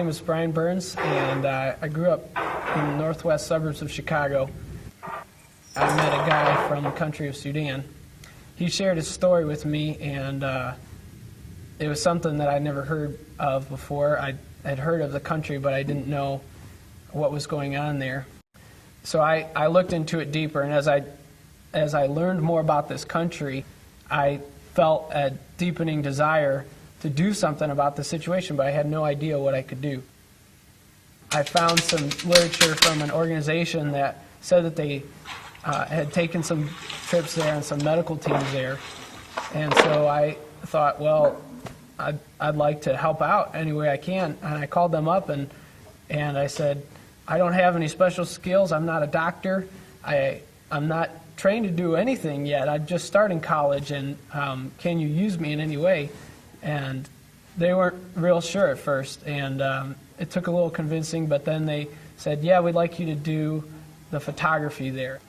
name is Brian Burns, and I grew up in the northwest suburbs of Chicago. I met a guy from the country of Sudan. He shared his story with me, and it was something that I'd never heard of before. I had heard of the country, but I didn't know what was going on there. So I looked into it deeper, and as I learned more about this country, I felt a deepening desire to do something about the situation, but I had no idea what I could do. I found some literature from an organization that said that they had taken some trips there and some medical teams there, and so I thought, well, I'd like to help out any way I can, and I called them up and I said, I don't have any special skills, I'm not a doctor, I'm not trained to do anything yet, I'm just starting college, and can you use me in any way? And they weren't real sure at first, and it took a little convincing, but then they said, yeah, we'd like you to do the photography there.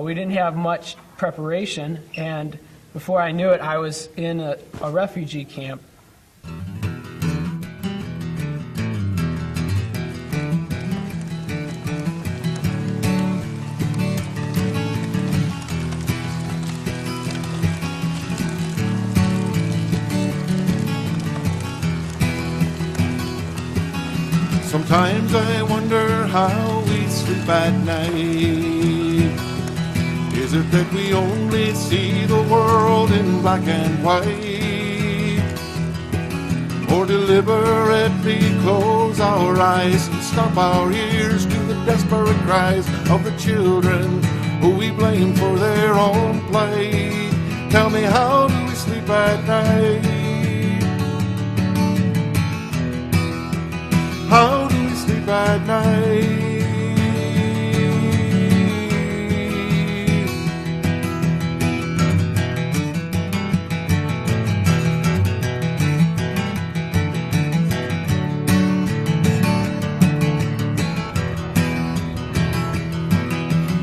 We didn't have much preparation, and before I knew it, I was in a refugee camp. Sometimes I wonder how we sleep at night. Is it that we only see the world in black and white? Or deliberately close our eyes and stop our ears to the desperate cries of the children who we blame for their own plight? Tell me, how do we sleep at night? How do we sleep at night?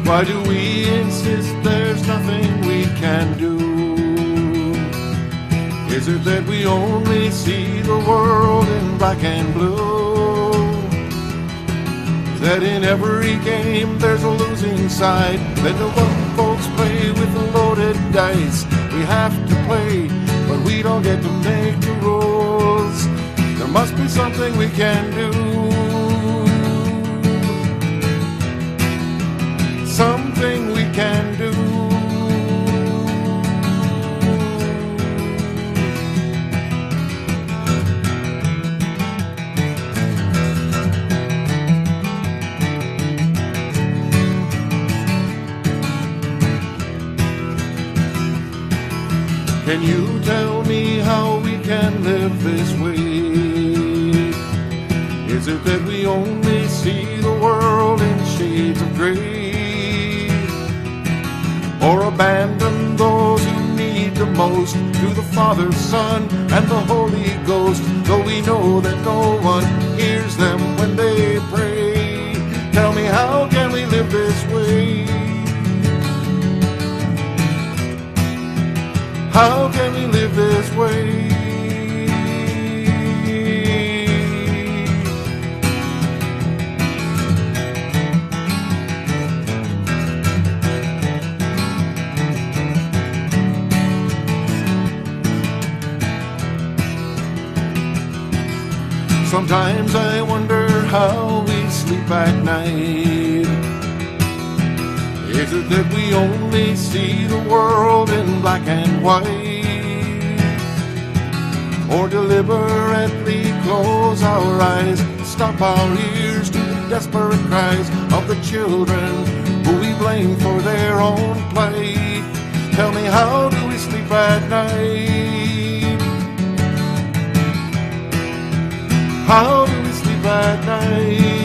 Why do we insist there's nothing we can do? Is it that we only see the world in black and blue? That in every game there's a losing side, that the one folks play with the loaded dice. We have to play, but we don't get to make the rules. There must be something we can do. Something we can do. Can you tell me how we can live this way? Is it that we only see the world in shades of gray? Or abandon those who need the most to the Father, Son, and the Holy Ghost, though we know that no one hears them when they pray? Tell me, how can we live this way? How can we live this way? Sometimes I wonder how we sleep at night. Is it that we only see the world in black and white? Or deliberately close our eyes, stop our ears to the desperate cries of the children who we blame for their own plight? Tell me, how do we sleep at night? How do we sleep at night?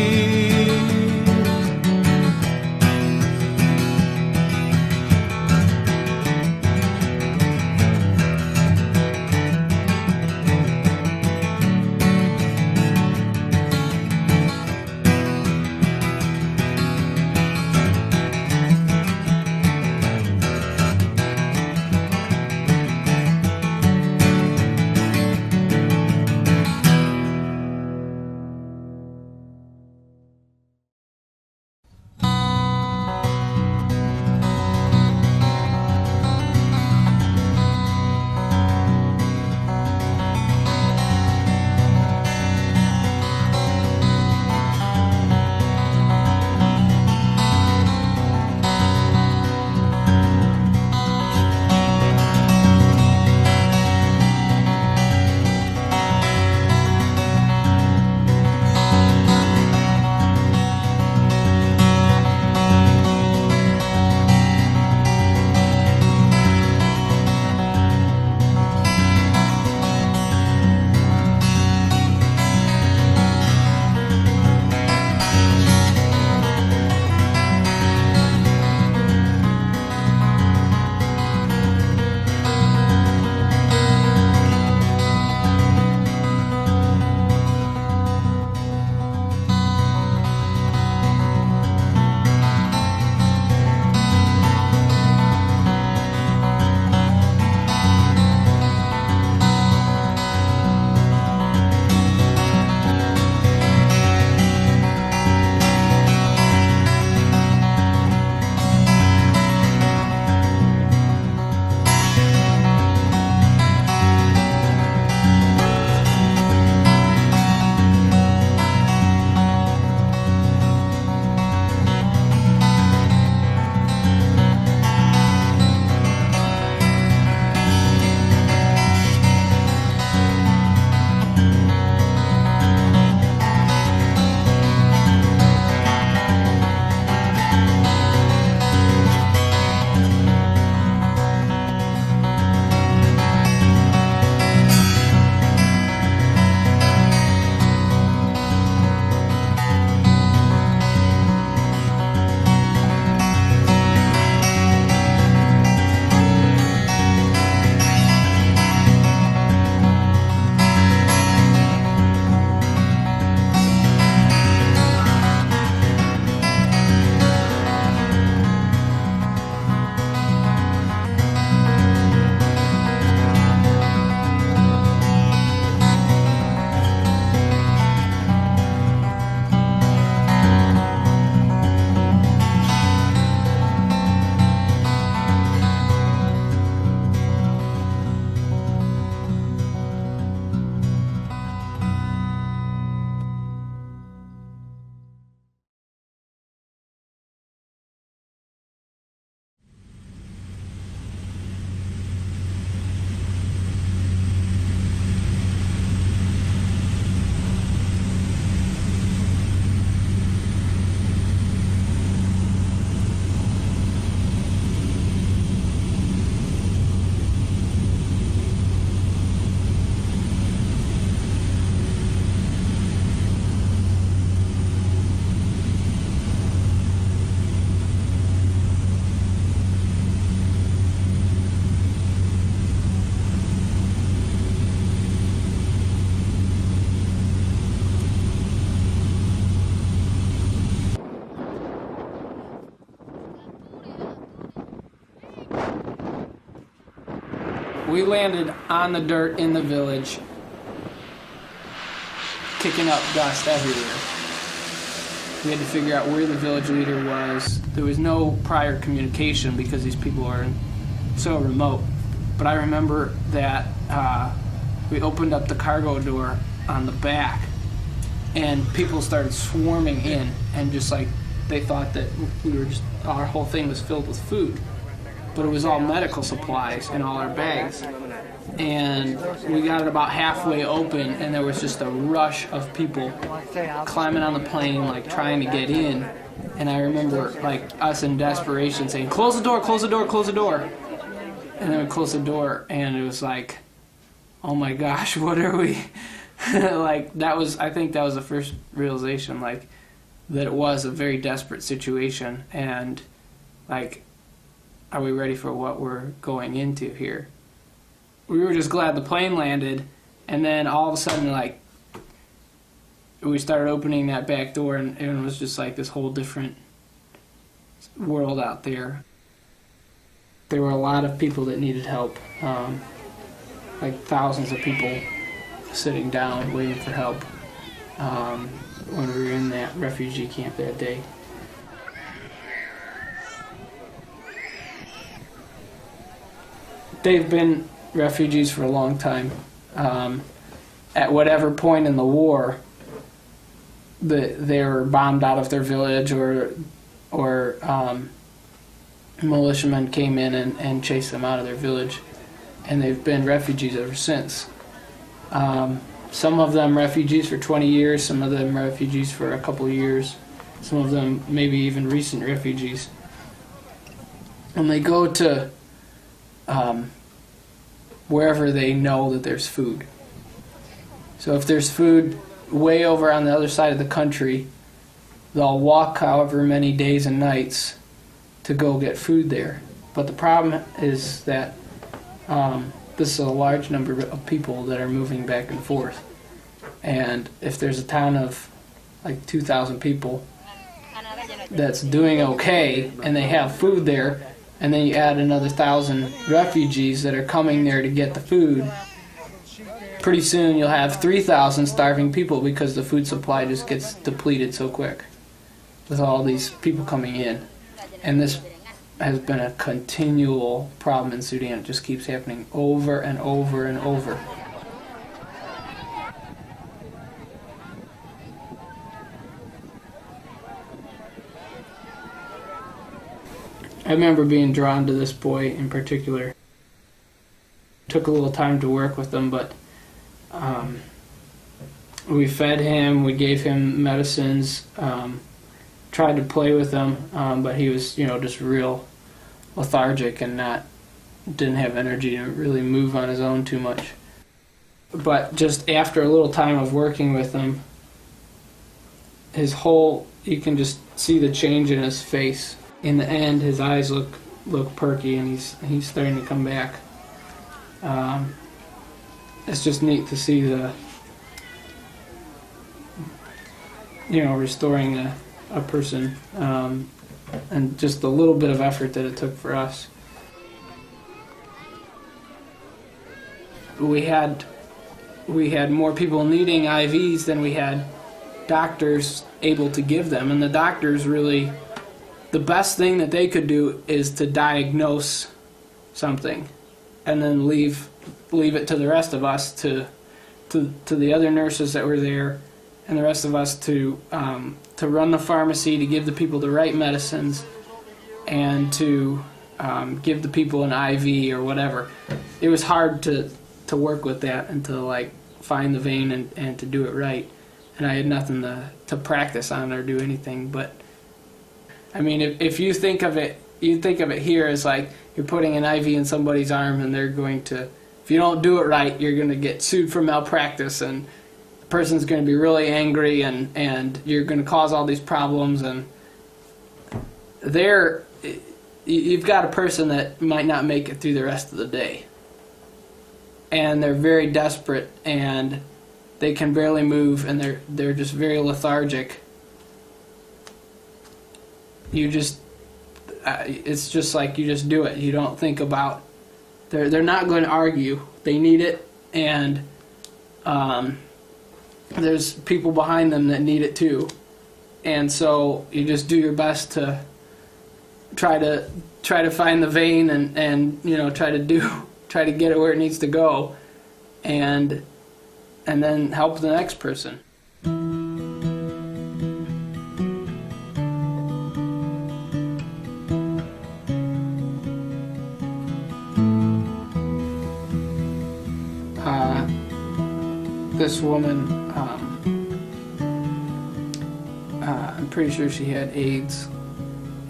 We landed on the dirt in the village, kicking up dust everywhere. We had to figure out where the village leader was. There was no prior communication because these people are so remote. But I remember that we opened up the cargo door on the back, and people started swarming in, and just like they thought that our whole thing was filled with food. But it was all medical supplies in all our bags. And we got it about halfway open, and there was just a rush of people climbing on the plane, like trying to get in. And I remember like us in desperation saying, "Close the door, close the door, close the door." And then we closed the door, and it was like, oh my gosh, what are we? Like I think that was the first realization, like that it was a very desperate situation, and like, are we ready for what we're going into here? We were just glad the plane landed, and then all of a sudden, like, we started opening that back door, and it was just like this whole different world out there. There were a lot of people that needed help, like thousands of people sitting down waiting for help when we were in that refugee camp that day. They've been refugees for a long time. At whatever point in the war, they were bombed out of their village, or militiamen came in and chased them out of their village, and they've been refugees ever since. Some of them refugees for 20 years, some of them refugees for a couple of years, some of them maybe even recent refugees. And they go to wherever they know that there's food. So if there's food way over on the other side of the country, they'll walk however many days and nights to go get food there. But the problem is that this is a large number of people that are moving back and forth. And if there's a town of like 2,000 people that's doing okay and they have food there, and then you add another 1,000 refugees that are coming there to get the food, pretty soon you'll have 3,000 starving people because the food supply just gets depleted so quick with all these people coming in. And this has been a continual problem in Sudan. It just keeps happening over and over and over. I remember being drawn to this boy in particular. It took a little time to work with him, but we fed him, we gave him medicines, tried to play with him, but he was, just real lethargic and didn't have energy to really move on his own too much. But just after a little time of working with him, you can just see the change in his face. In the end, his eyes look perky, and he's starting to come back. It's just neat to see restoring a person, and just the little bit of effort that it took for us. We had more people needing IVs than we had doctors able to give them, and the doctors really, the best thing that they could do is to diagnose something and then leave it to the rest of us, to the other nurses that were there and the rest of us to run the pharmacy, to give the people the right medicines, and to give the people an IV or whatever. It was hard to work with that and to find the vein and to do it right. And I had nothing to practice on or do anything. But I mean, if you think of it here as like you're putting an IV in somebody's arm, and they're going to, if you don't do it right, you're going to get sued for malpractice, and the person's going to be really angry, and you're going to cause all these problems, and you've got a person that might not make it through the rest of the day, and they're very desperate, and they can barely move, and they're just very lethargic. It's just like you just do it. You don't think about They're not going to argue. They need it, and there's people behind them that need it too. And so you just do your best to try to find the vein and you know, try to get it where it needs to go, and then help the next person. This woman, I'm pretty sure she had AIDS,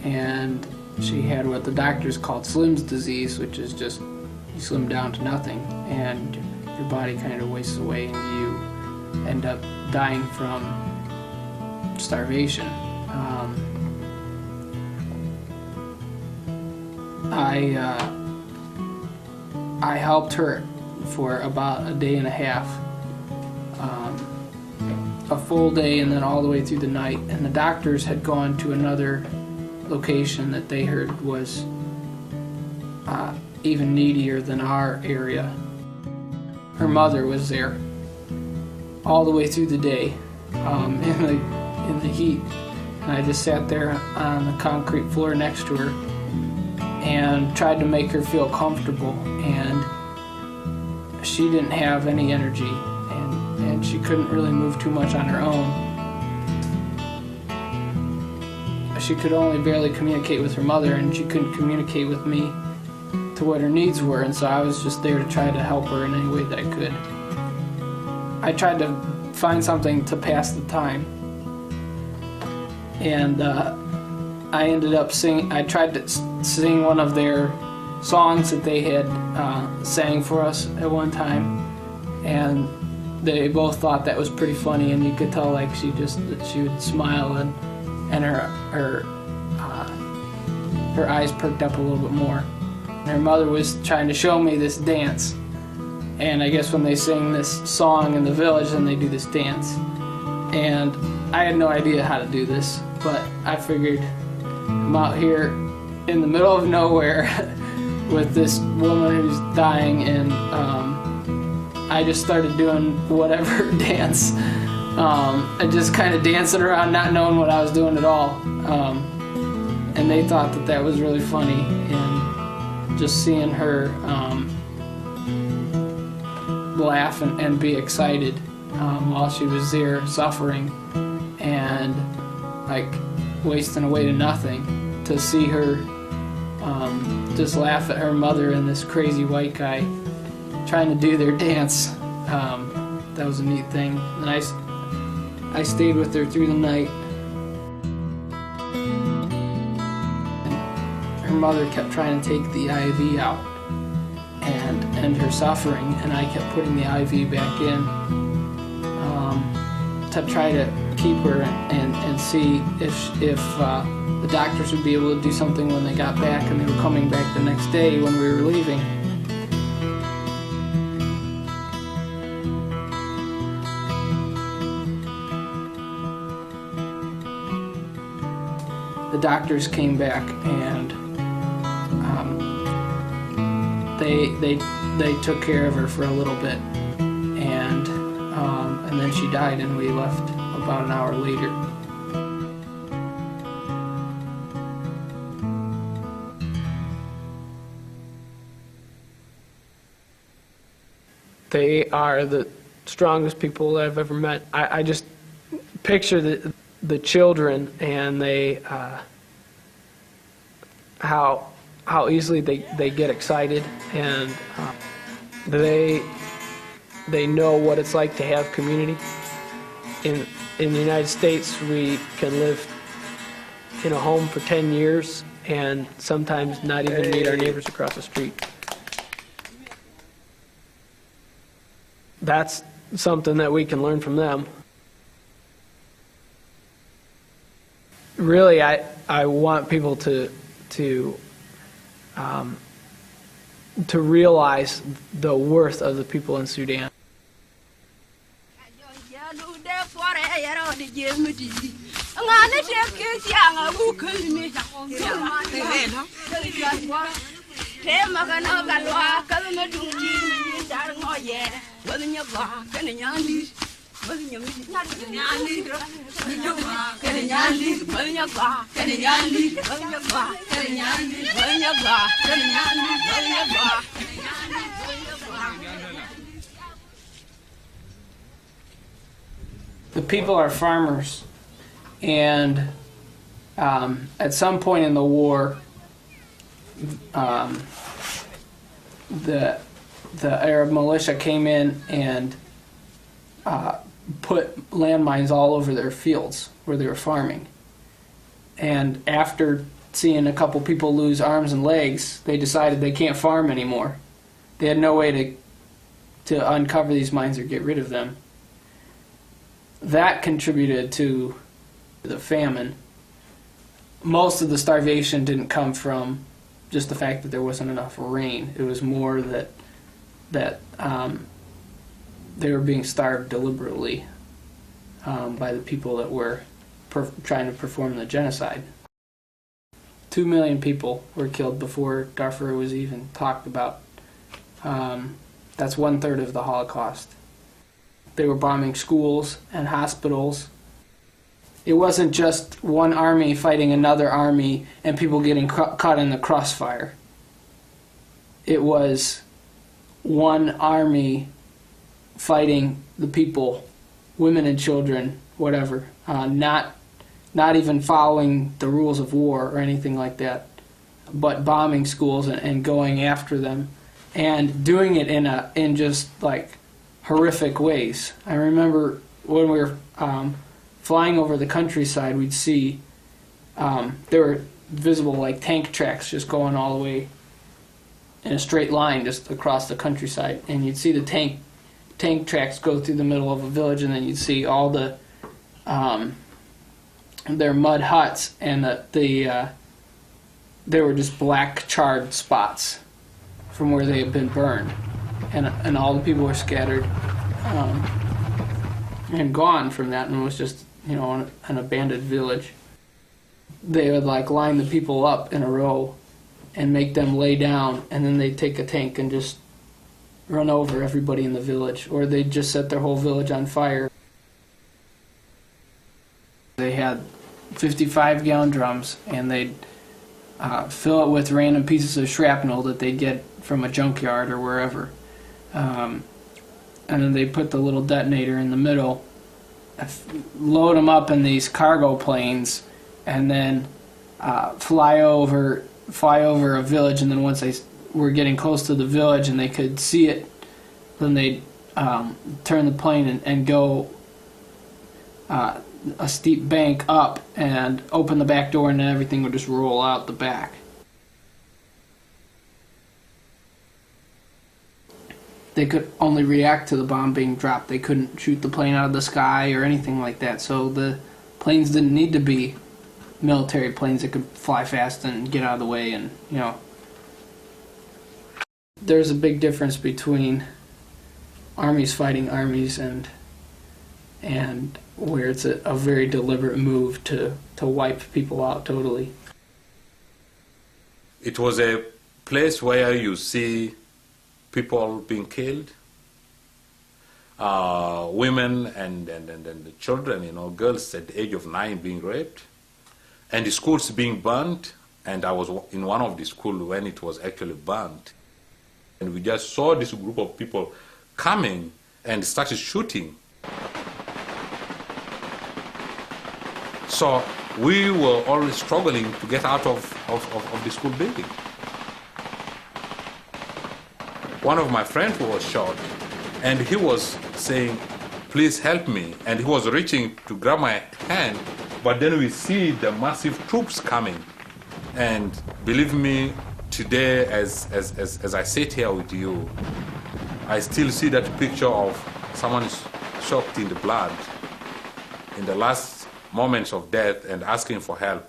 and she had what the doctors called Slim's disease, which is just you slim down to nothing and your body kind of wastes away and you end up dying from starvation. I helped her for about a day and a half, a full day and then all the way through the night, and the doctors had gone to another location that they heard was even needier than our area. Her mother was there all the way through the day, in the heat, and I just sat there on the concrete floor next to her and tried to make her feel comfortable, and she didn't have any energy, and she couldn't really move too much on her own. She could only barely communicate with her mother, and she couldn't communicate with me to what her needs were, and so I was just there to try to help her in any way that I could. I tried to find something to pass the time, and I ended up I tried to sing one of their songs that they had sang for us at one time, and they both thought that was pretty funny, and you could tell like she would smile and her eyes perked up a little bit more. And her mother was trying to show me this dance, and I guess when they sing this song in the village, then they do this dance, and I had no idea how to do this, but I figured I'm out here in the middle of nowhere with this woman who's dying, and I just started doing whatever dance. I just kind of dancing around, not knowing what I was doing at all. And they thought that that was really funny, and just seeing her laugh and be excited while she was there suffering and like wasting away to nothing, to see her just laugh at her mother and this crazy white guy trying to do their dance. That was a neat thing. And I stayed with her through the night. And her mother kept trying to take the IV out and end her suffering, and I kept putting the IV back in to try to keep her and see if the doctors would be able to do something when they got back, and they were coming back the next day when we were leaving. The doctors came back, and they took care of her for a little bit, and then she died, and we left about an hour later. They are the strongest people that I've ever met. I just picture the children, and they how easily they get excited, and they know what it's like to have community. In the United States, we can live in a home for 10 years and sometimes not even meet our neighbors across the street. That's something that we can learn from them. Really, I want people to realize the worth of the people in Sudan. The people are farmers, and at some point in the war, the Arab militia came in and put landmines all over their fields where they were farming. And after seeing a couple people lose arms and legs, they decided they can't farm anymore. They had no way to uncover these mines or get rid of them. That contributed to the famine. Most of the starvation didn't come from just the fact that there wasn't enough rain. It was more that they were being starved deliberately by the people that were trying to perform the genocide. 2 million people were killed before Darfur was even talked about. That's 1/3 of the Holocaust. They were bombing schools and hospitals. It wasn't just one army fighting another army and people getting caught in the crossfire. It was one army fighting the people, women and children, whatever, not even following the rules of war or anything like that, but bombing schools and going after them, and doing it in just like horrific ways. I remember when we were flying over the countryside, we'd see there were visible like tank tracks just going all the way in a straight line just across the countryside, and you'd see the tank tracks go through the middle of a village, and then you'd see all the their mud huts, and they were just black charred spots from where they had been burned, and all the people were scattered and gone from that, and it was just, you know, an abandoned village. They would like line the people up in a row and make them lay down, and then they'd take a tank and just run over everybody in the village, or they'd just set their whole village on fire. They had 55-gallon drums, and they'd fill it with random pieces of shrapnel that they'd get from a junkyard or wherever. And then they'd put the little detonator in the middle, load them up in these cargo planes, and then fly over a village, and then once they were getting close to the village and they could see it, then they'd turn the plane and go a steep bank up and open the back door, and then everything would just roll out the back. They could only react to the bomb being dropped. They couldn't shoot the plane out of the sky or anything like that, so the planes didn't need to be military planes that could fly fast and get out of the way, and, you know. There's a big difference between armies fighting armies and where it's a very deliberate move to wipe people out totally. It was a place where you see people being killed, women and the children, you know, girls at the age of 9 being raped, and the schools being burnt. And I was in one of the schools when it was actually burnt. And we just saw this group of people coming and started shooting. So we were always struggling to get out of the school building. One of my friends was shot, and he was saying, "Please help me." And he was reaching to grab my hand, but then we see the massive troops coming. And believe me, today, as I sit here with you, I still see that picture of someone soaked in the blood in the last moments of death and asking for help.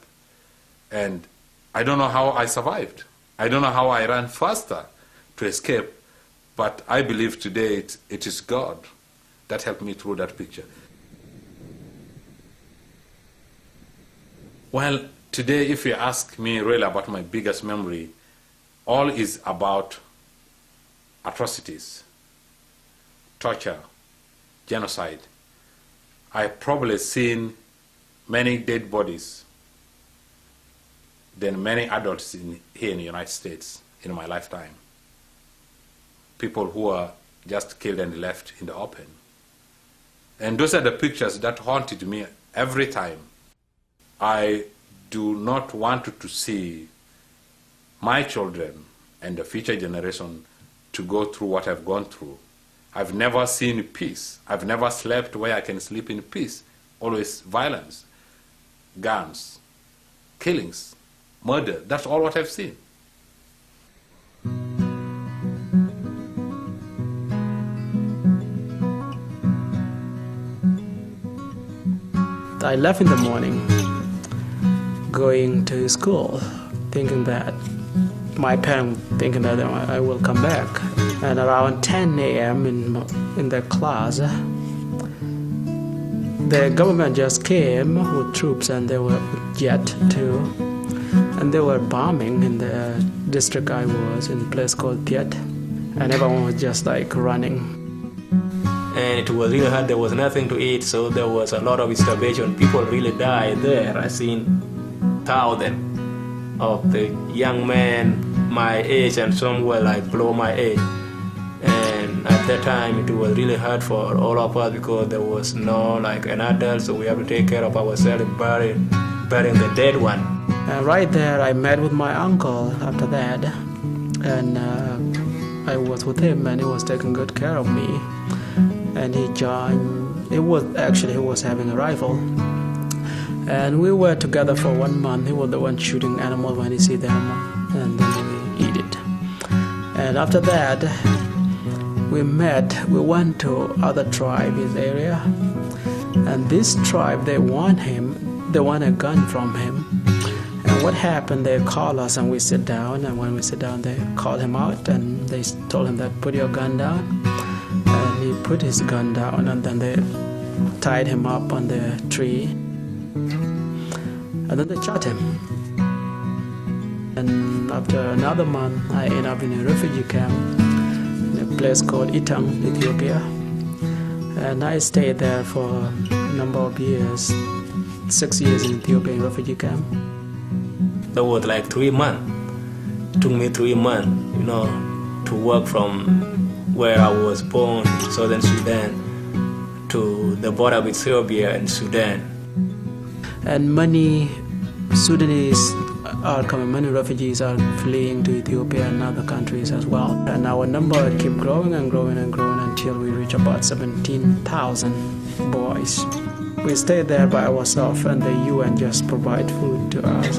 And I don't know how I survived. I don't know how I ran faster to escape. But I believe today it is God that helped me through that picture. Well, today if you ask me really about my biggest memory, all is about atrocities, torture, genocide. I've probably seen many dead bodies than many adults here in the United States in my lifetime. People who are just killed and left in the open. And those are the pictures that haunted me every time. I do not want to see my children and the future generation to go through what I've gone through. I've never seen peace. I've never slept where I can sleep in peace. Always violence, guns, killings, murder. That's all what I've seen. I left in the morning, going to school, thinking that my parents thinking that I will come back. And around 10 a.m. in the class, the government just came with troops, and they were jet too, and they were bombing in the district I was in, a place called Piet, and everyone was just like running. And it was really hard. There was nothing to eat, so there was a lot of starvation. People really died there. I seen thousands of the young men my age, and some were like below my age. And at that time, it was really hard for all of us because there was no like an adult, so we have to take care of ourselves, burying the dead one. And right there, I met with my uncle after that, and I was with him, and he was taking good care of me. And he joined, he was having a rifle. And we were together for 1 month. He was the one shooting animals when he see the animal, and then we eat it. And after that, we went to other tribe in the area. And this tribe, they want a gun from him. And what happened, they call us and we sit down. And when we sit down, they call him out and they told him that, put your gun down. And he put his gun down, and then they tied him up on the tree. And then they shot him. And after another month, I ended up in a refugee camp in a place called Itang, Ethiopia. And I stayed there for a number of years, 6 years in Ethiopian refugee camp. That was like 3 months. It took me 3 months, to work from where I was born, southern Sudan, to the border with Ethiopia and Sudan. And many Sudanese are coming, many refugees are fleeing to Ethiopia and other countries as well. And our number kept growing and growing and growing until we reached about 17,000 boys. We stayed there by ourselves, and the UN just provide food to us.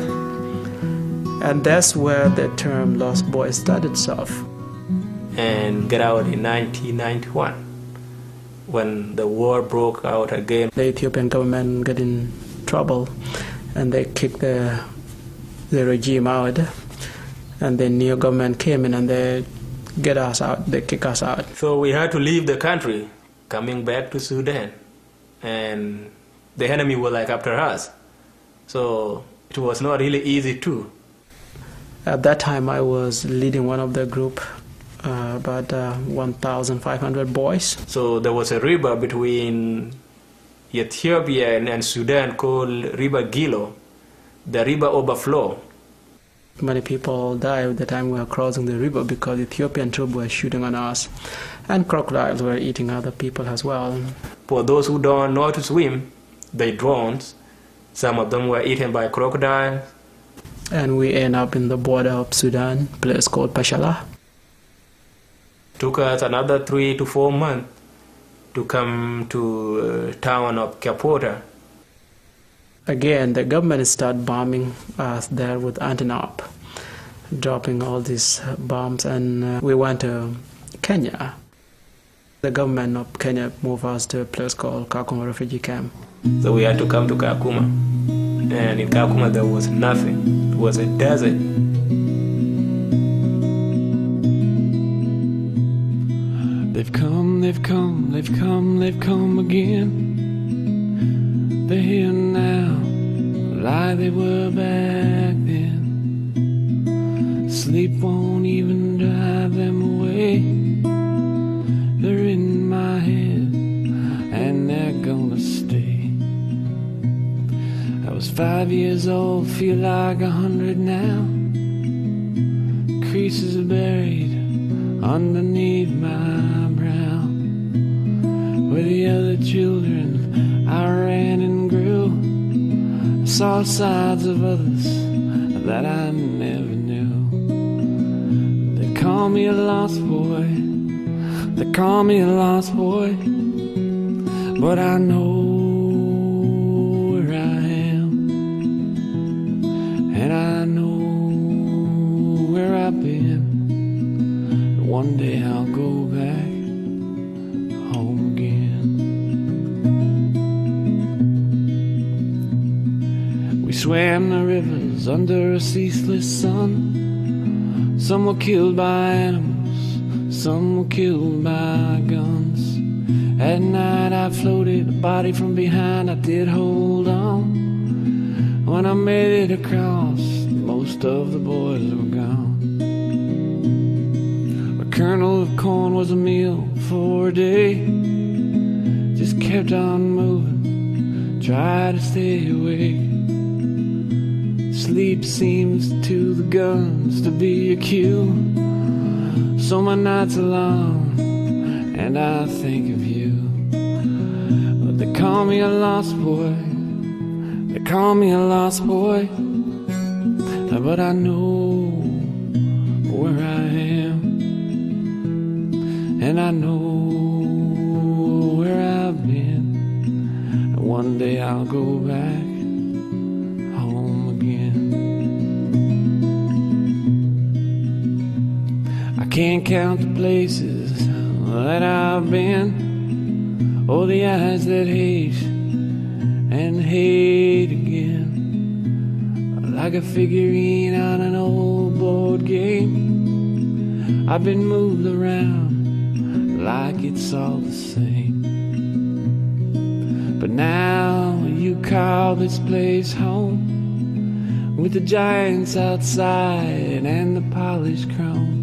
And that's where the term Lost Boys started off. And get out in 1991 when the war broke out again. The Ethiopian government got in trouble, and they kicked the regime out, and the new government came in and they get us out, they kick us out. So we had to leave the country, coming back to Sudan, and the enemy was like after us. So it was not really easy too. At that time I was leading one of the group, about 1,500 boys. So there was a river between Ethiopia and Sudan called River Gilo. The river overflowed. Many people died at the time we were crossing the river because Ethiopian troops were shooting on us, and crocodiles were eating other people as well. For those who don't know how to swim, they drowned. Some of them were eaten by crocodiles. And we end up in the border of Sudan, a place called Pashala. Took us another 3 to 4 months to come to town of Kapota. Again, the government started bombing us there with Antonov, dropping all these bombs, and we went to Kenya. The government of Kenya moved us to a place called Kakuma refugee camp. So we had to come to Kakuma, and in Kakuma there was nothing. It was a desert. They've come, they've come, they've come, they've come again. They're here now, like they were back then. Sleep won't even drive them away. They're in my head and they're gonna stay. I was 5 years old, feel like 100 now. Creases buried underneath my brow. With the other children I ran and grew. I saw sides of others that I never knew. They call me a lost boy, they call me a lost boy, but I know where I am, and I know where I've been. One day I'll go back home again. We swam the rivers under a ceaseless sun. Some were killed by animals, some were killed by guns. At night I floated, a body from behind, I did hold on. When I made it across, most of the boys were gone. A kernel of corn was a meal for a day. Just kept on moving, tried to stay awake. Sleep seems to the guns to be a cue. So my nights are long and I think of you. But they call me a lost boy, they call me a lost boy, but I know where I am, and I know where I've been. And one day I'll go back home again. I can't count the places that I've been, or the eyes that hate and hate again. Like a figurine on an old board game, I've been moved around like it's all the same. But now you call this place home, with the giants outside and the polished chrome.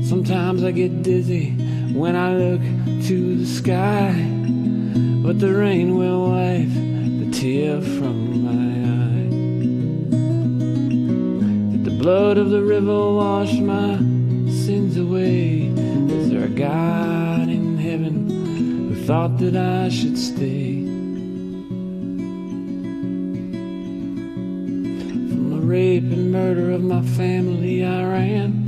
Sometimes I get dizzy when I look to the sky, but the rain will wipe the tear from my eye. Did the blood of the river wash my sins away? Is there a God in heaven who thought that I should stay? From the rape and murder of my family I ran,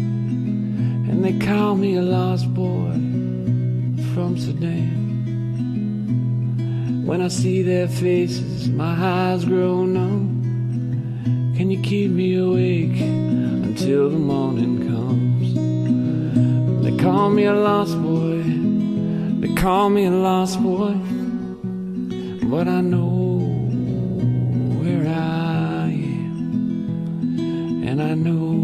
and they call me a lost boy from Sudan. When I see their faces, my eyes grow numb. Can you keep me awake until the morning comes? They call me a lost boy, they call me a lost boy, but I know where I am, and I know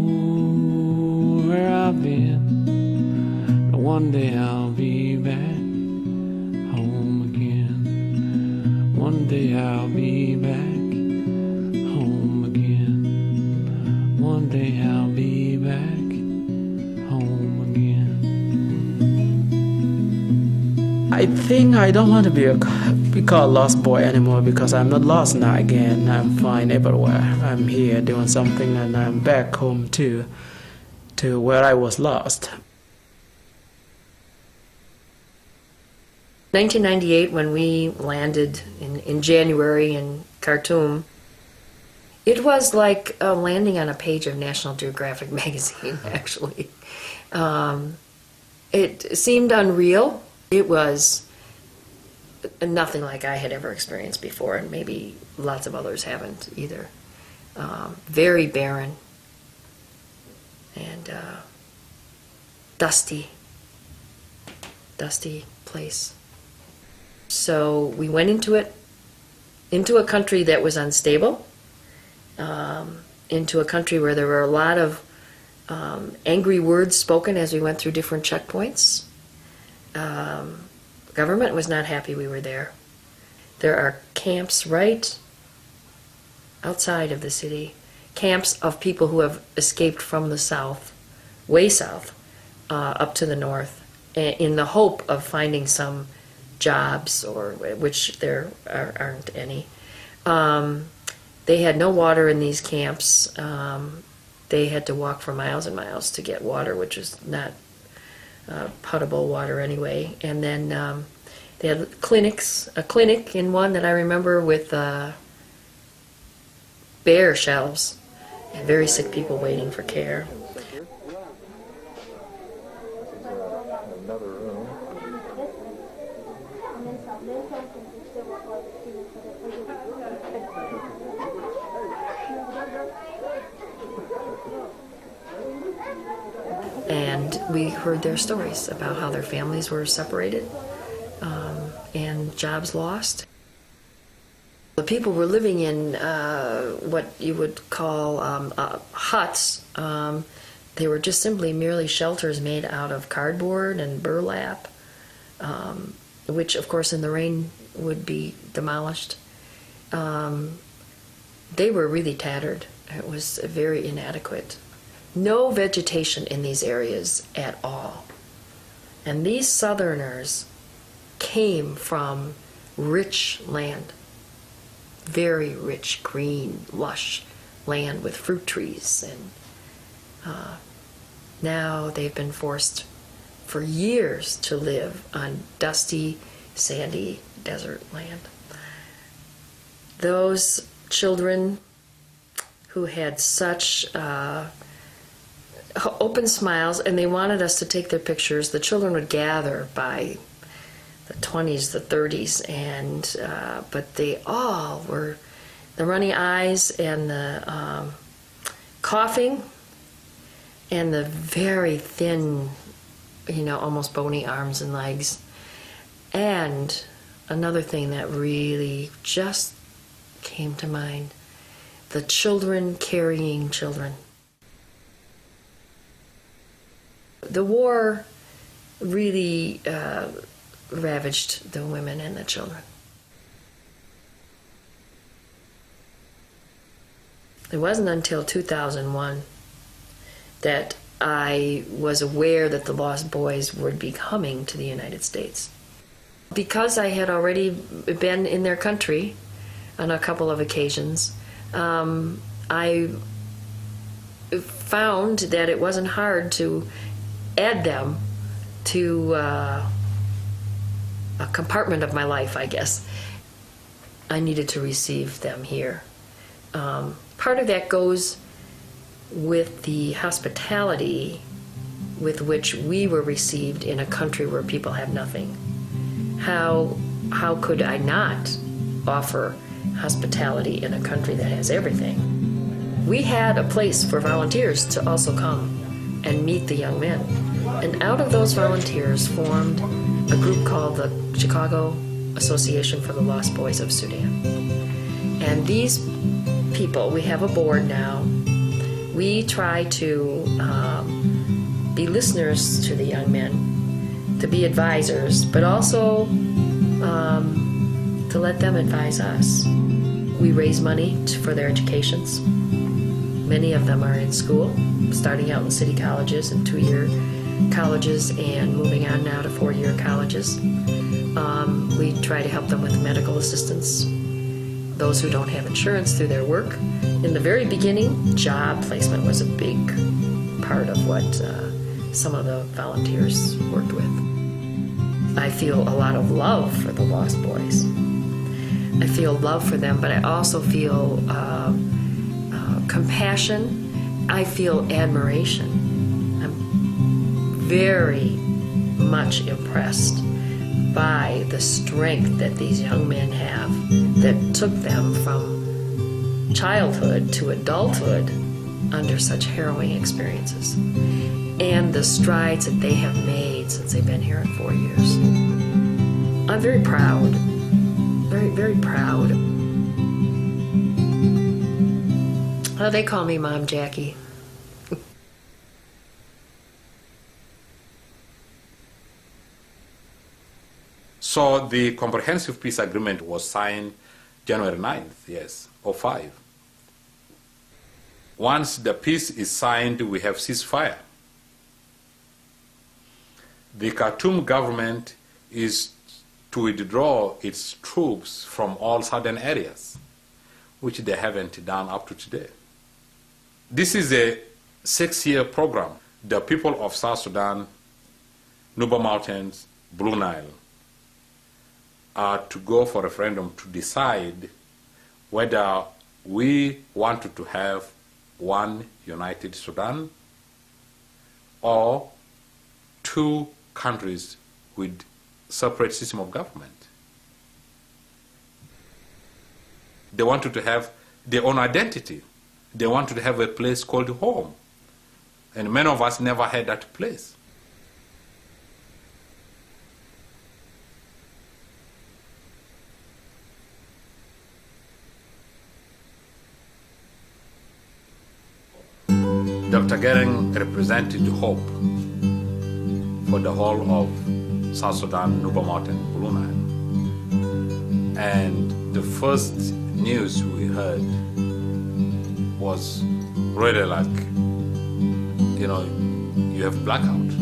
where I've been. One day I'll be back home again. One day I'll be back home again. One day I'll be back home again. I think I don't want to be called lost boy anymore, because I'm not lost now again. I'm fine everywhere. I'm here doing something, and I'm back home to where I was lost. 1998, when we landed in January in Khartoum, it was like landing on a page of National Geographic magazine, actually. It seemed unreal. It was nothing like I had ever experienced before, and maybe lots of others haven't either. Very barren and dusty place. So we went into a country that was unstable, into a country where there were a lot of angry words spoken as we went through different checkpoints. Government was not happy we were there. There are camps right outside of the city, camps of people who have escaped from the south, way south, up to the north, in the hope of finding some jobs, or which there aren't any. They had no water in these camps. They had to walk for miles and miles to get water, which is not potable water anyway. And then they had a clinic in one that I remember with bare shelves and very sick people waiting for care. Another room. And we heard their stories about how their families were separated and jobs lost. The people were living in what you would call huts. They were just simply merely shelters made out of cardboard and burlap, which of course in the rain would be demolished. They were really tattered. It was very inadequate. No vegetation in these areas at all. And these Southerners came from rich land, very rich, green, lush land with fruit trees. And now they've been forced for years to live on dusty, sandy desert land. Those children who had such open smiles, and they wanted us to take their pictures. The children would gather by the 20s, the 30s, and but they all were the runny eyes and the coughing and the very thin, almost bony arms and legs. And another thing that really just came to mind, the children carrying children. The war really ravaged the women and the children. It wasn't until 2001 that I was aware that the Lost Boys would be coming to the United States. Because I had already been in their country on a couple of occasions, I found that it wasn't hard to add them to a compartment of my life, I guess. I needed to receive them here. Part of that goes with the hospitality with which we were received in a country where people have nothing. How could I not offer hospitality in a country that has everything? We had a place for volunteers to also come and meet the young men. And out of those volunteers formed a group called the Chicago Association for the Lost Boys of Sudan. And these people, we have a board now. We try to be listeners to the young men, to be advisors, but also to let them advise us. We raise money for their educations. Many of them are in school, starting out in city colleges and 2-year colleges and moving on now to 4-year colleges. We try to help them with medical assistance, those who don't have insurance through their work. In the very beginning, job placement was a big part of what some of the volunteers worked with. I feel a lot of love for the Lost Boys. I feel love for them, but I also feel compassion. I feel admiration. I'm very much impressed by the strength that these young men have that took them from childhood to adulthood under such harrowing experiences, and the strides that they have made since they've been here in 4 years. I'm very proud, very, very proud. Oh, they call me Mom Jackie. So the Comprehensive Peace Agreement was signed January 9th, yes, 2005. Once the peace is signed, we have ceasefire. The Khartoum government is to withdraw its troops from all southern areas, which they haven't done up to today. This is a 6-year program. The people of South Sudan, Nuba Mountains, Blue Nile, are to go for a referendum to decide whether we wanted to have one united Sudan or two countries with separate system of government. They wanted to have their own identity. They wanted to have a place called home. And many of us never had that place. Dr. Gering represented hope for the whole of South Sudan, Nuba Mountain, Blue Nile. And the first news we heard was really like, you have blackout,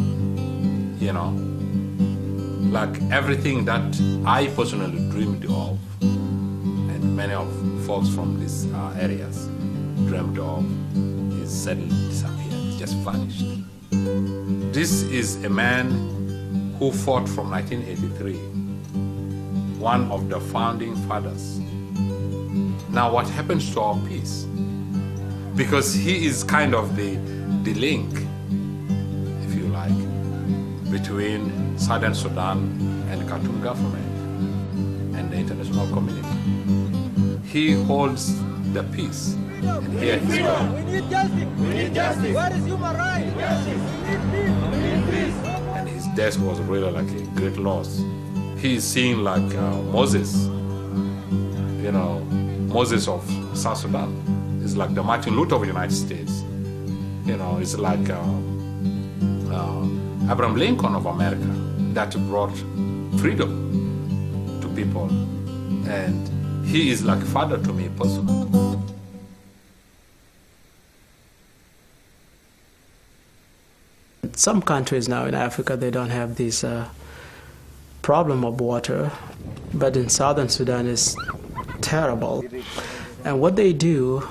like everything that I personally dreamed of, and many of folks from these areas dreamed of, is suddenly disappeared, just vanished. This is a man who fought from 1983, one of the founding fathers. Now what happens to our peace? Because he is kind of the link, if you like, between Southern Sudan and Khartoum government and the international community. He holds the peace. And here he's gone. We need justice. We need justice. Where is human rights? Justice. We need peace. We need peace. And his death was really like a great loss. He is seen like Moses, Moses of South Sudan. It's like the Martin Luther of the United States. It's like Abraham Lincoln of America that brought freedom to people. And he is like father to me personally. Some countries now in Africa, they don't have this problem of water, but in southern Sudan it's terrible. And what they do,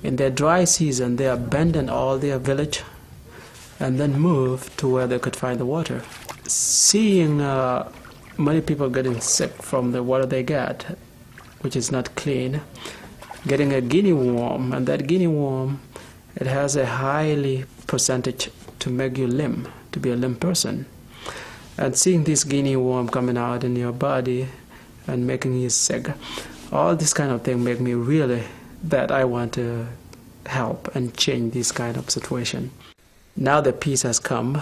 in their dry season, they abandon all their village and then move to where they could find the water. Seeing many people getting sick from the water they get, which is not clean, getting a guinea worm, and that guinea worm, it has a highly percentage to make you limp, to be a limp person. And seeing this guinea worm coming out in your body and making you sick, all this kind of thing make me really that I want to help and change this kind of situation. Now the peace has come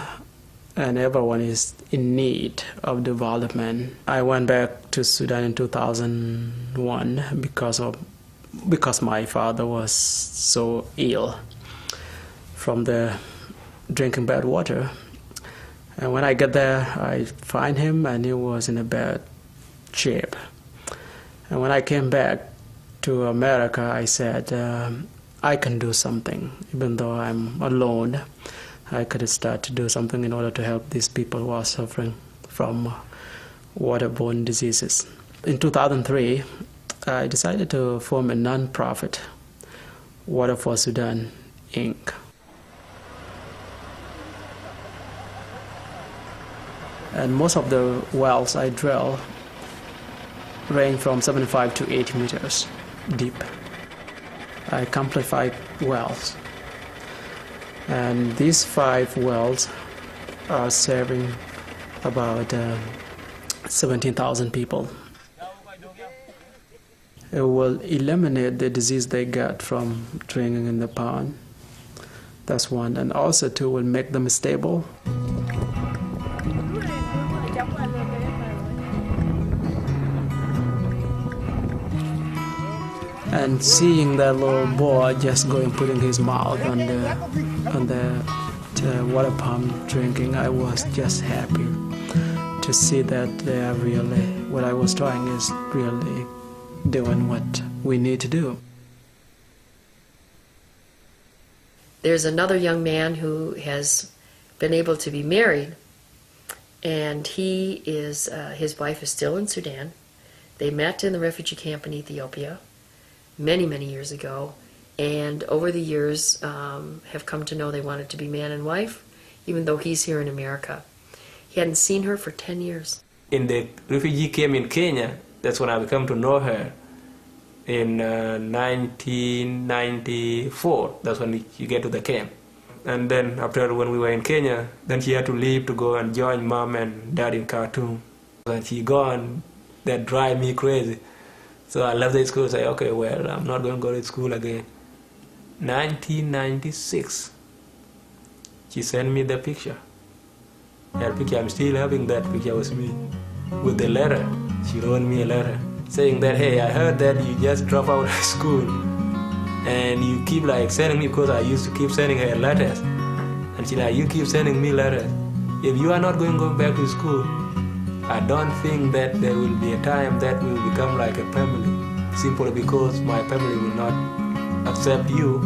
and everyone is in need of development. I went back to Sudan in 2001 because my father was so ill from the drinking bad water. And when I get there, I find him and he was in a bad shape. And when I came back to America, I said, I can do something. Even though I'm alone, I could start to do something in order to help these people who are suffering from waterborne diseases. In 2003, I decided to form a non-profit, Water for Sudan, Inc. And most of the wells I drill range from 75 to 80 meters deep. I accomplish 5 wells. And these 5 wells are serving about 17,000 people. It will eliminate the disease they get from drinking in the pond. That's one. And also, two, will make them stable. And seeing that little boy just going, putting his mouth on the water pump drinking, I was just happy to see that they are really, what I was trying is really doing what we need to do. There's another young man who has been able to be married, and he is his wife is still in Sudan. They met in the refugee camp in Ethiopia many, many years ago, and over the years have come to know they wanted to be man and wife, even though he's here in America. He hadn't seen her for 10 years. In the refugee camp in Kenya, that's when I became to know her. In 1994, that's when you get to the camp. And then after when we were in Kenya, then she had to leave to go and join mom and dad in Khartoum. When she gone, that drive me crazy. So I left the school and said, okay, well, I'm not going to go to school again. 1996, she sent me the picture. That picture, I'm still having that picture with me. With the letter, she wrote me a letter saying that, hey, I heard that you just dropped out of school and you keep like sending me, because I used to keep sending her letters. And she like, you keep sending me letters. If you are not going to go back to school, I don't think that there will be a time that we will become like a family. Simply because my family will not accept you.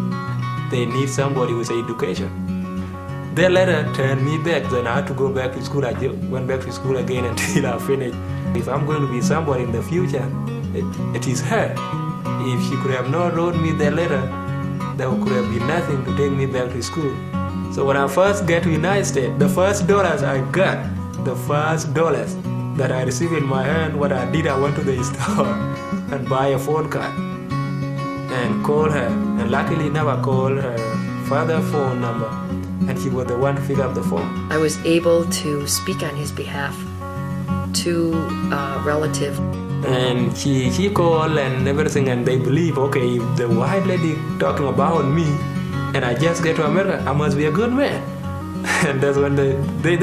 They need somebody with education. Their letter turned me back, then I had to go back to school. I went back to school again until I finished. If I'm going to be somebody in the future, it is her. If she could have not wrote me that letter, there could have been nothing to take me back to school. So when I first get to the United States, the first dollars I got, the first dollars that I received in my hand, what I did, I went to the store and buy a phone card and call her. And luckily enough, I called her father's phone number, and she was the one to pick up the phone. I was able to speak on his behalf to a relative. And she called and everything, and they believe, okay, if the white lady talking about me, and I just get to America, I must be a good man. And that's when they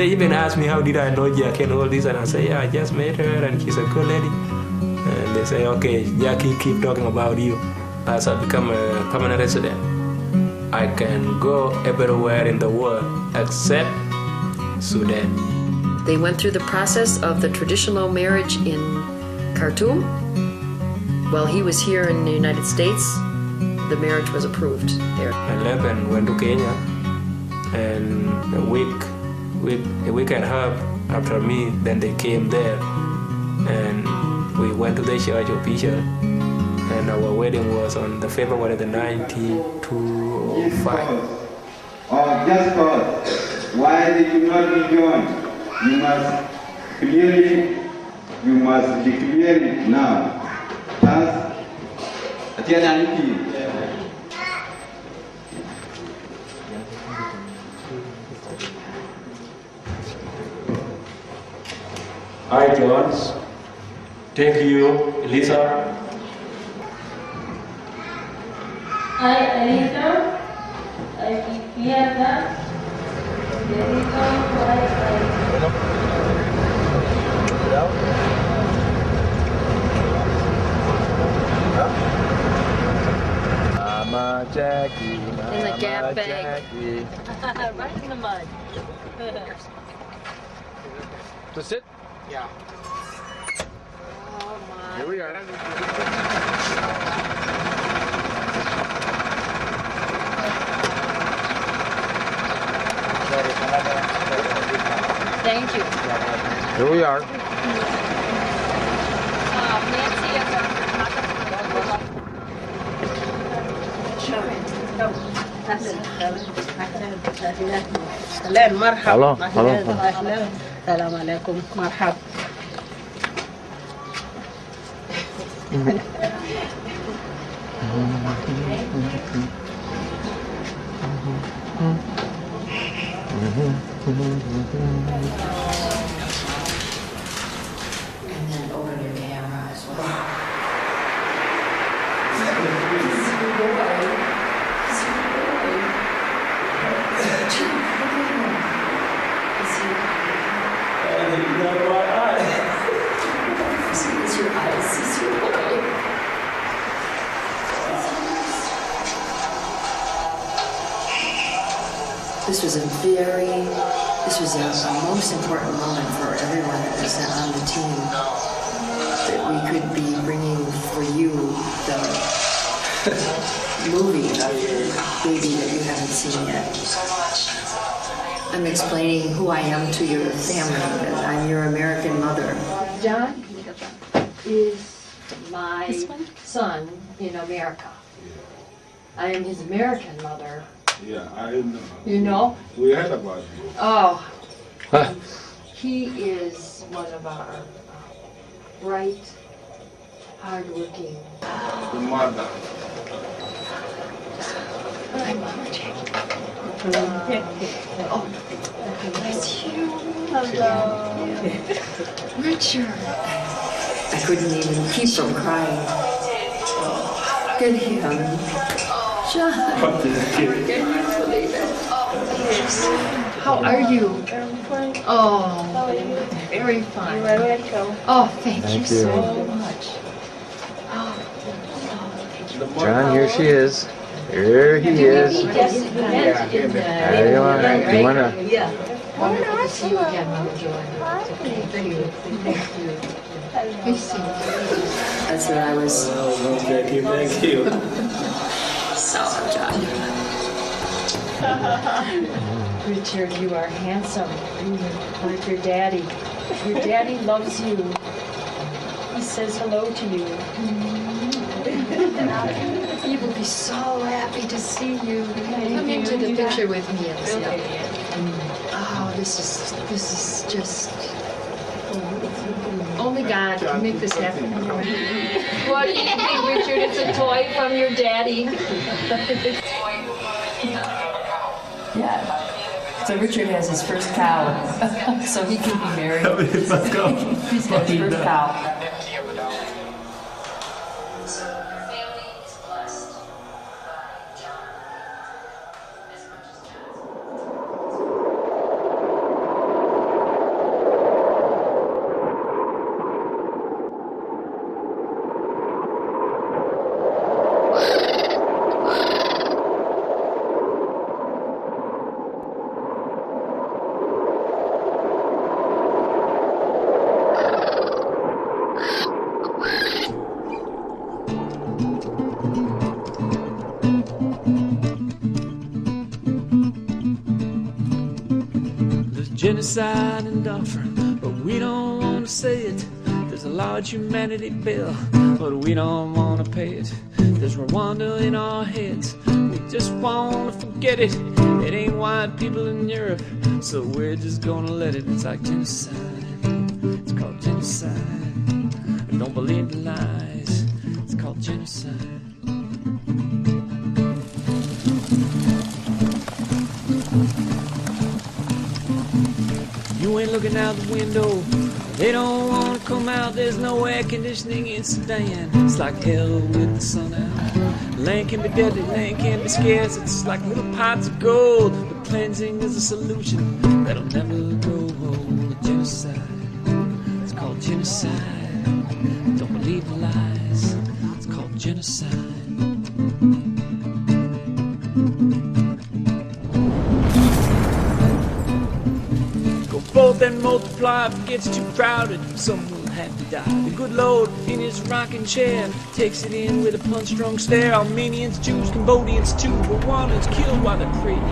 even asked me, how did I know Jackie and all this, and I say, yeah, I just met her, and she's a good lady. And they say, okay, Jackie, keep talking about you. As I become a permanent resident, I can go everywhere in the world except Sudan. They went through the process of the traditional marriage in Khartoum. While he was here in the United States, the marriage was approved there. I left and went to Kenya, and a week and a half after me, then they came there, and we went to the church official, and our wedding was on the February the 19th, 2005. Or just cause, why did you not rejoin? You must declare it now. Thus, Hi, Jones. Thank you, Elisa. Hi, Elisa. I hear that. The reason why Mama Jackie, In the Gap bag. Jackie. right in the mud. To sit? Yeah. Oh my. Here we are. Thank you. Here we are. أهلا مرحبا. Hello. أهلا. السلام عليكم. مرحبا. And then open your camera as well. This was a most important moment for everyone that was on the team, that we could be bringing for you the movie of your baby that you haven't seen yet. I'm explaining who I am to your family, that I'm your American mother. John is my son in America. I am his American mother. Yeah, I know. You know? We heard about you. Oh. He is one of our bright, hardworking. The mother. Hi, Mama Jackie. Oh, that's you. Hello. Richard. I couldn't even keep from crying. Look at him. John. Can you believe it? How are you? I'm fine. Oh, How are you? very fine. You are welcome. Oh, thank you so much. John, here she is. Here he is. Yes, we met in There you are. You wanna? Yeah. Wonderful to see you again, Mama Joy. Thank you. Thank you. Be safe. That's what I was. Thank you, thank you. So, John. Richard, you are handsome. Like your daddy. Your daddy loves you. He says hello to you. He will be so happy to see you. Come into the picture with me. Oh, this is just. Only God can make this happen. What do you think, Richard? It's a toy from your daddy. Yeah. So Richard has his first cow, so he can be married. Let's go. He's got his first cow. Genocide and Darfur, but we don't want to say it. There's a large humanity bill, but we don't want to pay it. There's Rwanda in our heads, we just want to forget it. It ain't white people in Europe, so we're just gonna let it. It's like genocide, it's called genocide. And don't believe the lies, it's called genocide. You ain't looking out the window, they don't want to come out. There's no air conditioning in Sudan. It's like hell with the sun out. Land can be deadly, land can be scarce. It's like little pots of gold, but cleansing is a solution that'll never grow old. Genocide, it's called genocide. Don't believe the lies, it's called genocide. Both and multiply, if it gets too crowded, some will have to die. The good Lord in his rocking chair takes it in with a punch-drunk stare. Armenians, Jews, Cambodians too, Rwandans killed while they prayed.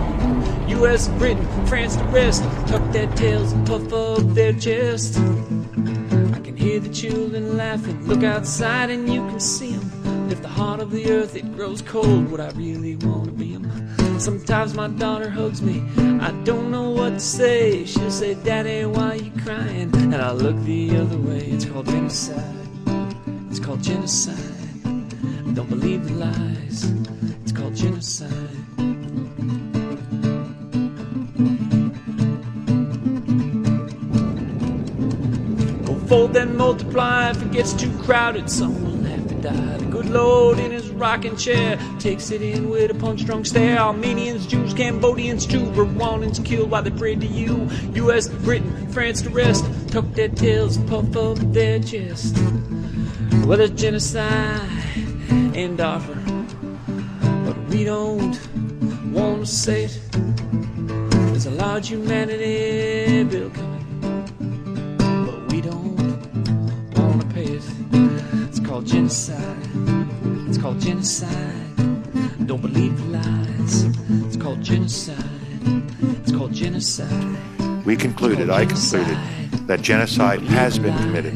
U.S., Britain, France, the rest tuck their tails and puff up their chest. I can hear the children laughing, look outside and you can see them. If the heart of the earth it grows cold, would I really want to be them? Sometimes my daughter hugs me, I don't know what to say. She'll say, Daddy, why are you crying? And I look the other way. It's called genocide, it's called genocide. Don't believe the lies, it's called genocide. Go forth and multiply, if it gets too crowded, some will have to die. The good Lord in his rocking chair takes it in with a punch-drunk stare. Armenians, Jews, Cambodians too, Rwandans killed while they prayed to you. U.S., Britain, France, the rest tuck their tails and puff up their chest. Well, there's genocide in Darfur, but we don't want to say it. There's a large humanity bill coming, but we don't want to pay it. It's called genocide, it's called genocide. Don't believe the lies. It's called genocide. It's called genocide. I concluded that genocide has been committed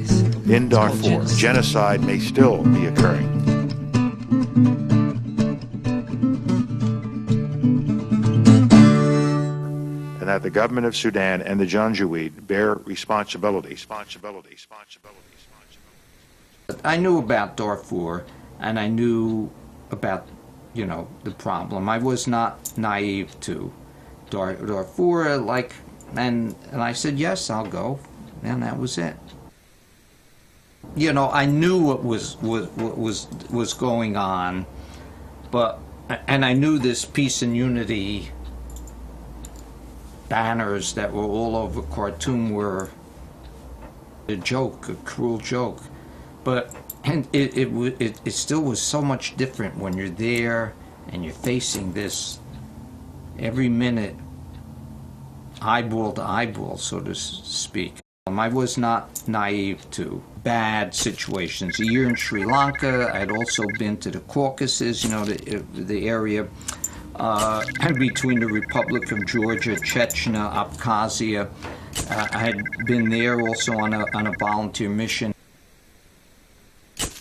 in Darfur. Genocide may still be occurring. And that the government of Sudan and the Janjaweed bear responsibility. I knew about Darfur, and I knew about, the problem. I was not naive to Darfur, and I said, yes, I'll go, and that was it. I knew what was going on, and I knew this peace and unity banners that were all over Khartoum were a joke, a cruel joke. But it still was so much different when you're there and you're facing this every minute, eyeball to eyeball, so to speak. I was not naive to bad situations. A year in Sri Lanka, I'd also been to the Caucasus, the area between the Republic of Georgia, Chechnya, Abkhazia. I had been there also on a volunteer mission.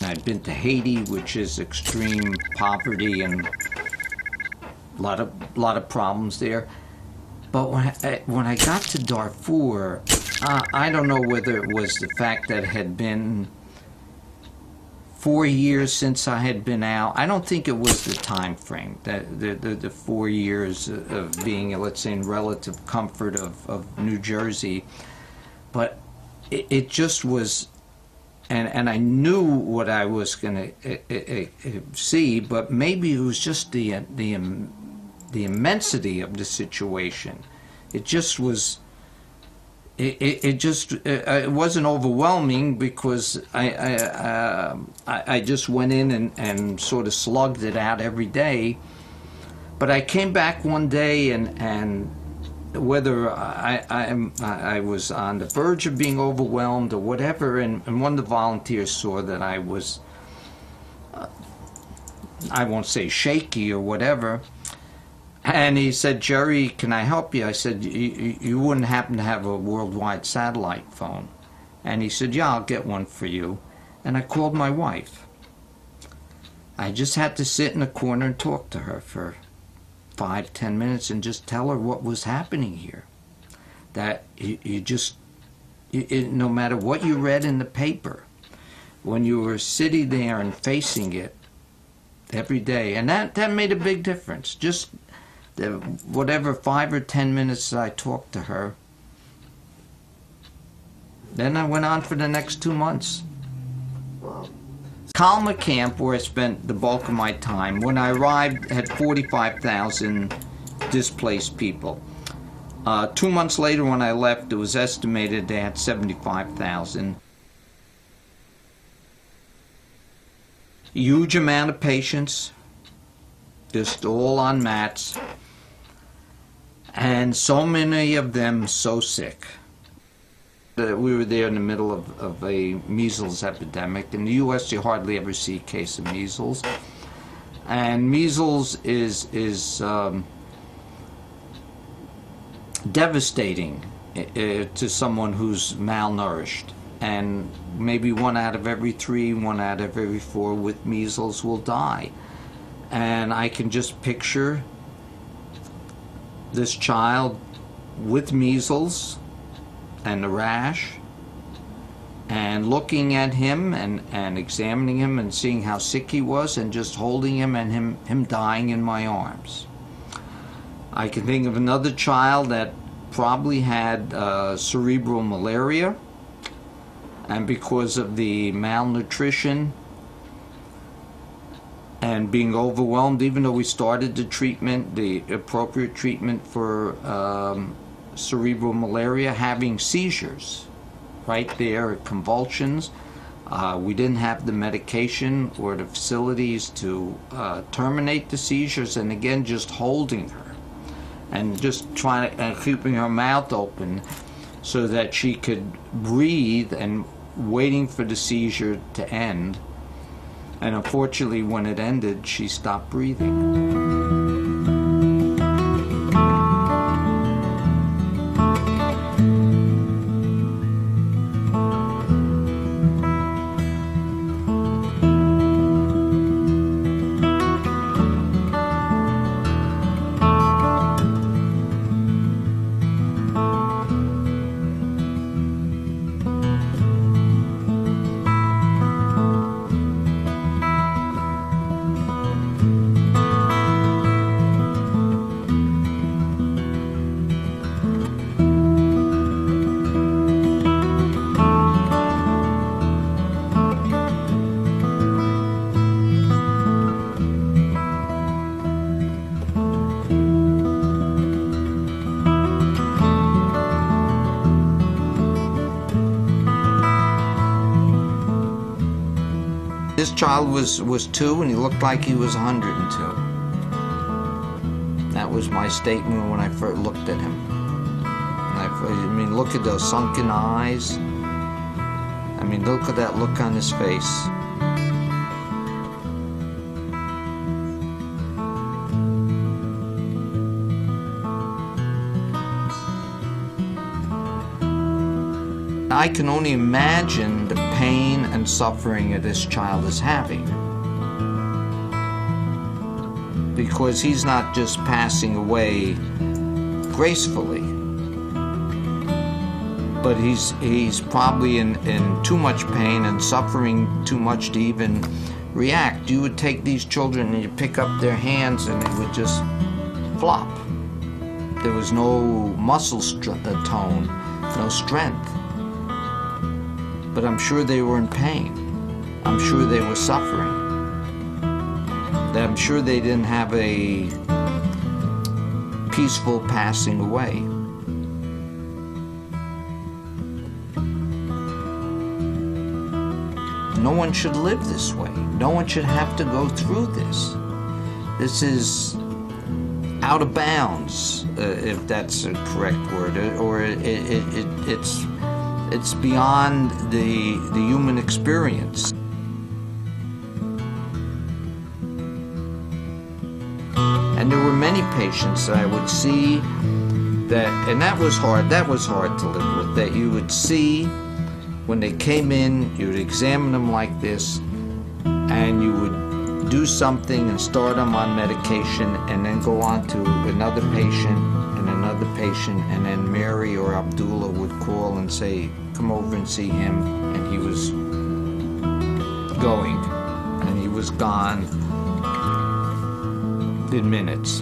I'd been to Haiti, which is extreme poverty and a lot of problems there. But when I got to Darfur, I don't know whether it was the fact that it had been 4 years since I had been out. I don't think it was the time frame, the 4 years of being, let's say, in relative comfort of New Jersey. But it just was, and I knew what I was going to see, but maybe it was just the immensity of the situation. It just was. It wasn't overwhelming because I just went in and sort of slugged it out every day. But I came back one day and whether I was on the verge of being overwhelmed or whatever, and one of the volunteers saw that I was, I won't say shaky or whatever, and he said, "Jerry, can I help you?" I said, you wouldn't happen to have a worldwide satellite phone? And he said, "Yeah, I'll get one for you." And I called my wife. I just had to sit in a corner and talk to her for 5-10 minutes and just tell her what was happening here. That no matter what you read in the paper, when you were sitting there and facing it every day, and that made a big difference. Just whatever 5 or 10 minutes I talked to her, then I went on for the next 2 months. Kalma camp, where I spent the bulk of my time, when I arrived, had 45,000 displaced people. 2 months later, when I left, it was estimated they had 75,000. Huge amount of patients, just all on mats, and so many of them so sick. We were there in the middle of a measles epidemic. In the U.S., you hardly ever see a case of measles. And measles is devastating to someone who's malnourished. And maybe 1 out of every 3, 1 out of every 4 with measles will die. And I can just picture this child with measles and the rash, and looking at him and examining him and seeing how sick he was, and just holding him and him dying in my arms. I can think of another child that probably had cerebral malaria, and because of the malnutrition and being overwhelmed, even though we started the treatment, the appropriate treatment for cerebral malaria, having seizures right there, convulsions. We didn't have the medication or the facilities to terminate the seizures, and again, just holding her and just trying to, keeping her mouth open so that she could breathe and waiting for the seizure to end. And unfortunately, when it ended, she stopped breathing. This child was 2 and he looked like he was 102. That was my statement when I first looked at him. I mean, look at those sunken eyes. I mean, look at that look on his face. I can only imagine the pain and suffering that this child is having. Because he's not just passing away gracefully, but he's probably in too much pain and suffering too much to even react. You would take these children and you pick up their hands and it would just flop. There was no muscle tone, no strength. But I'm sure they were in pain. I'm sure they were suffering. I'm sure they didn't have a peaceful passing away. No one should live this way. No one should have to go through this. This is out of bounds, if that's a correct word, or it's beyond the human experience. And there were many patients that I would see that, and that was hard to live with, that you would see when they came in, you would examine them like this, and you would do something and start them on medication, and then go on to another patient, and another patient, and then Mary or Abdullah would call and say, come over and see him, and he was going, and he was gone in minutes.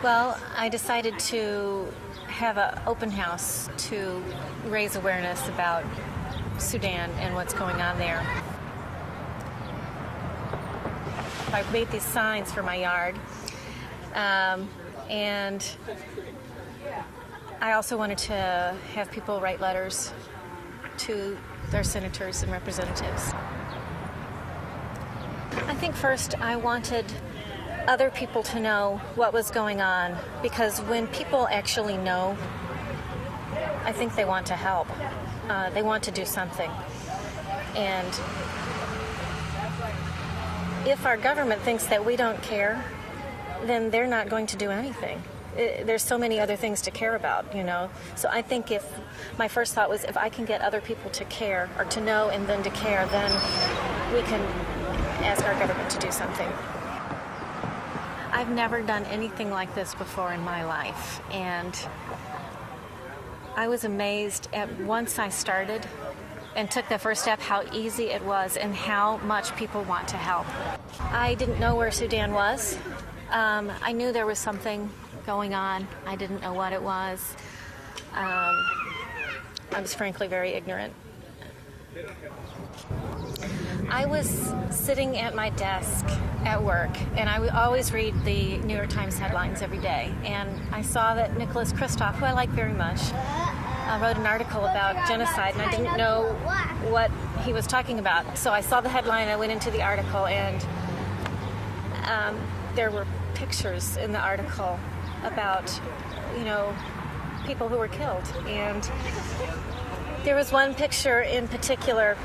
Well, I decided to have an open house to raise awareness about Sudan and what's going on there. I made these signs for my yard, and I also wanted to have people write letters to their senators and representatives. I think first I wanted other people to know what was going on, because when people actually know, I think they want to help. They want to do something. And if our government thinks that we don't care, then they're not going to do anything. There's so many other things to care about, you know. So I think my first thought was, if I can get other people to care, or to know and then to care, then we can ask our government to do something. I've never done anything like this before in my life, and I was amazed at, once I started and took the first step, how easy it was and how much people want to help. I didn't know where Sudan was. I knew there was something going on. I didn't know what it was. I was frankly very ignorant. I was sitting at my desk at work, and I would always read the New York Times headlines every day, and I saw that Nicholas Kristof, who I like very much, wrote an article about genocide, and I didn't know what he was talking about. So I saw the headline, I went into the article, and there were pictures in the article about, you know, people who were killed. And there was one picture in particular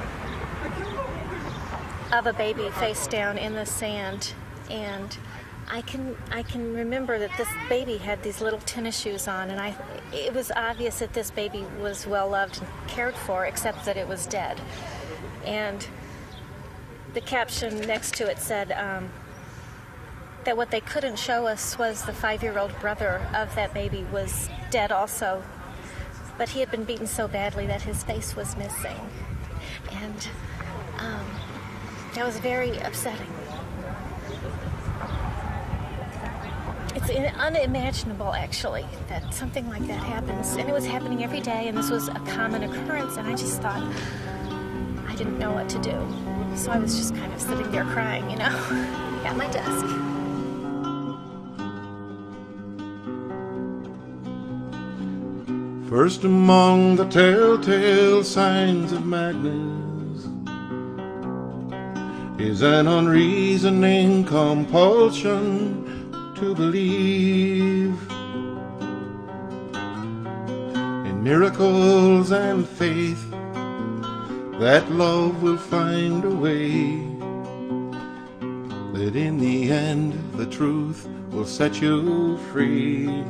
of a baby face down in the sand, and I can remember that this baby had these little tennis shoes on, and it was obvious that this baby was well loved and cared for, except that it was dead. And the caption next to it said that what they couldn't show us was the 5-year-old brother of that baby was dead also, but he had been beaten so badly that his face was missing. And that was very upsetting. It's unimaginable, actually, that something like that happens. And it was happening every day, and this was a common occurrence, and I just thought, I didn't know what to do. So I was just kind of sitting there crying, you know, at my desk. First among the telltale signs of madness is an unreasoning compulsion to believe in miracles and faith that love will find a way, that in the end the truth will set you free.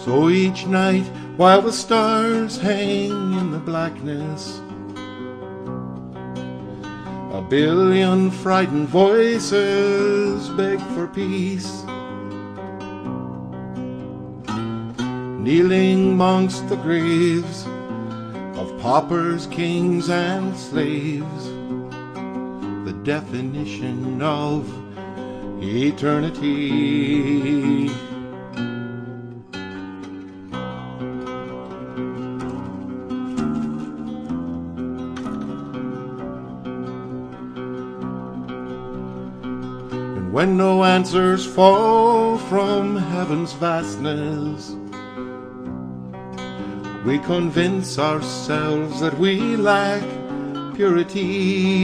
So each night, while the stars hang in the blackness, a billion frightened voices beg for peace. Kneeling amongst the graves of paupers, kings, and slaves, the definition of eternity. When no answers fall from heaven's vastness, we convince ourselves that we lack purity,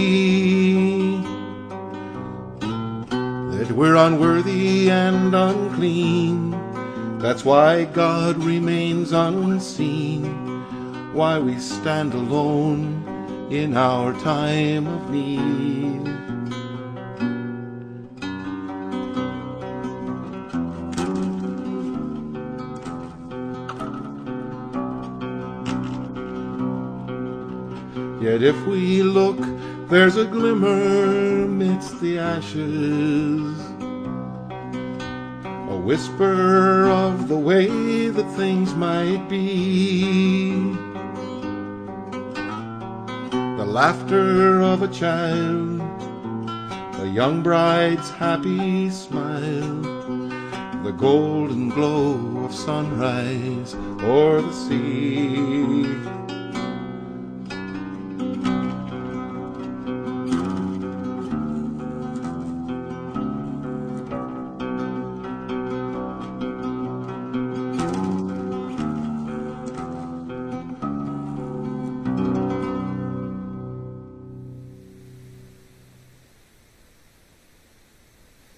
that we're unworthy and unclean. That's why God remains unseen, why we stand alone in our time of need. Yet if we look, there's a glimmer midst the ashes, a whisper of the way that things might be, the laughter of a child, a young bride's happy smile, the golden glow of sunrise o'er the sea.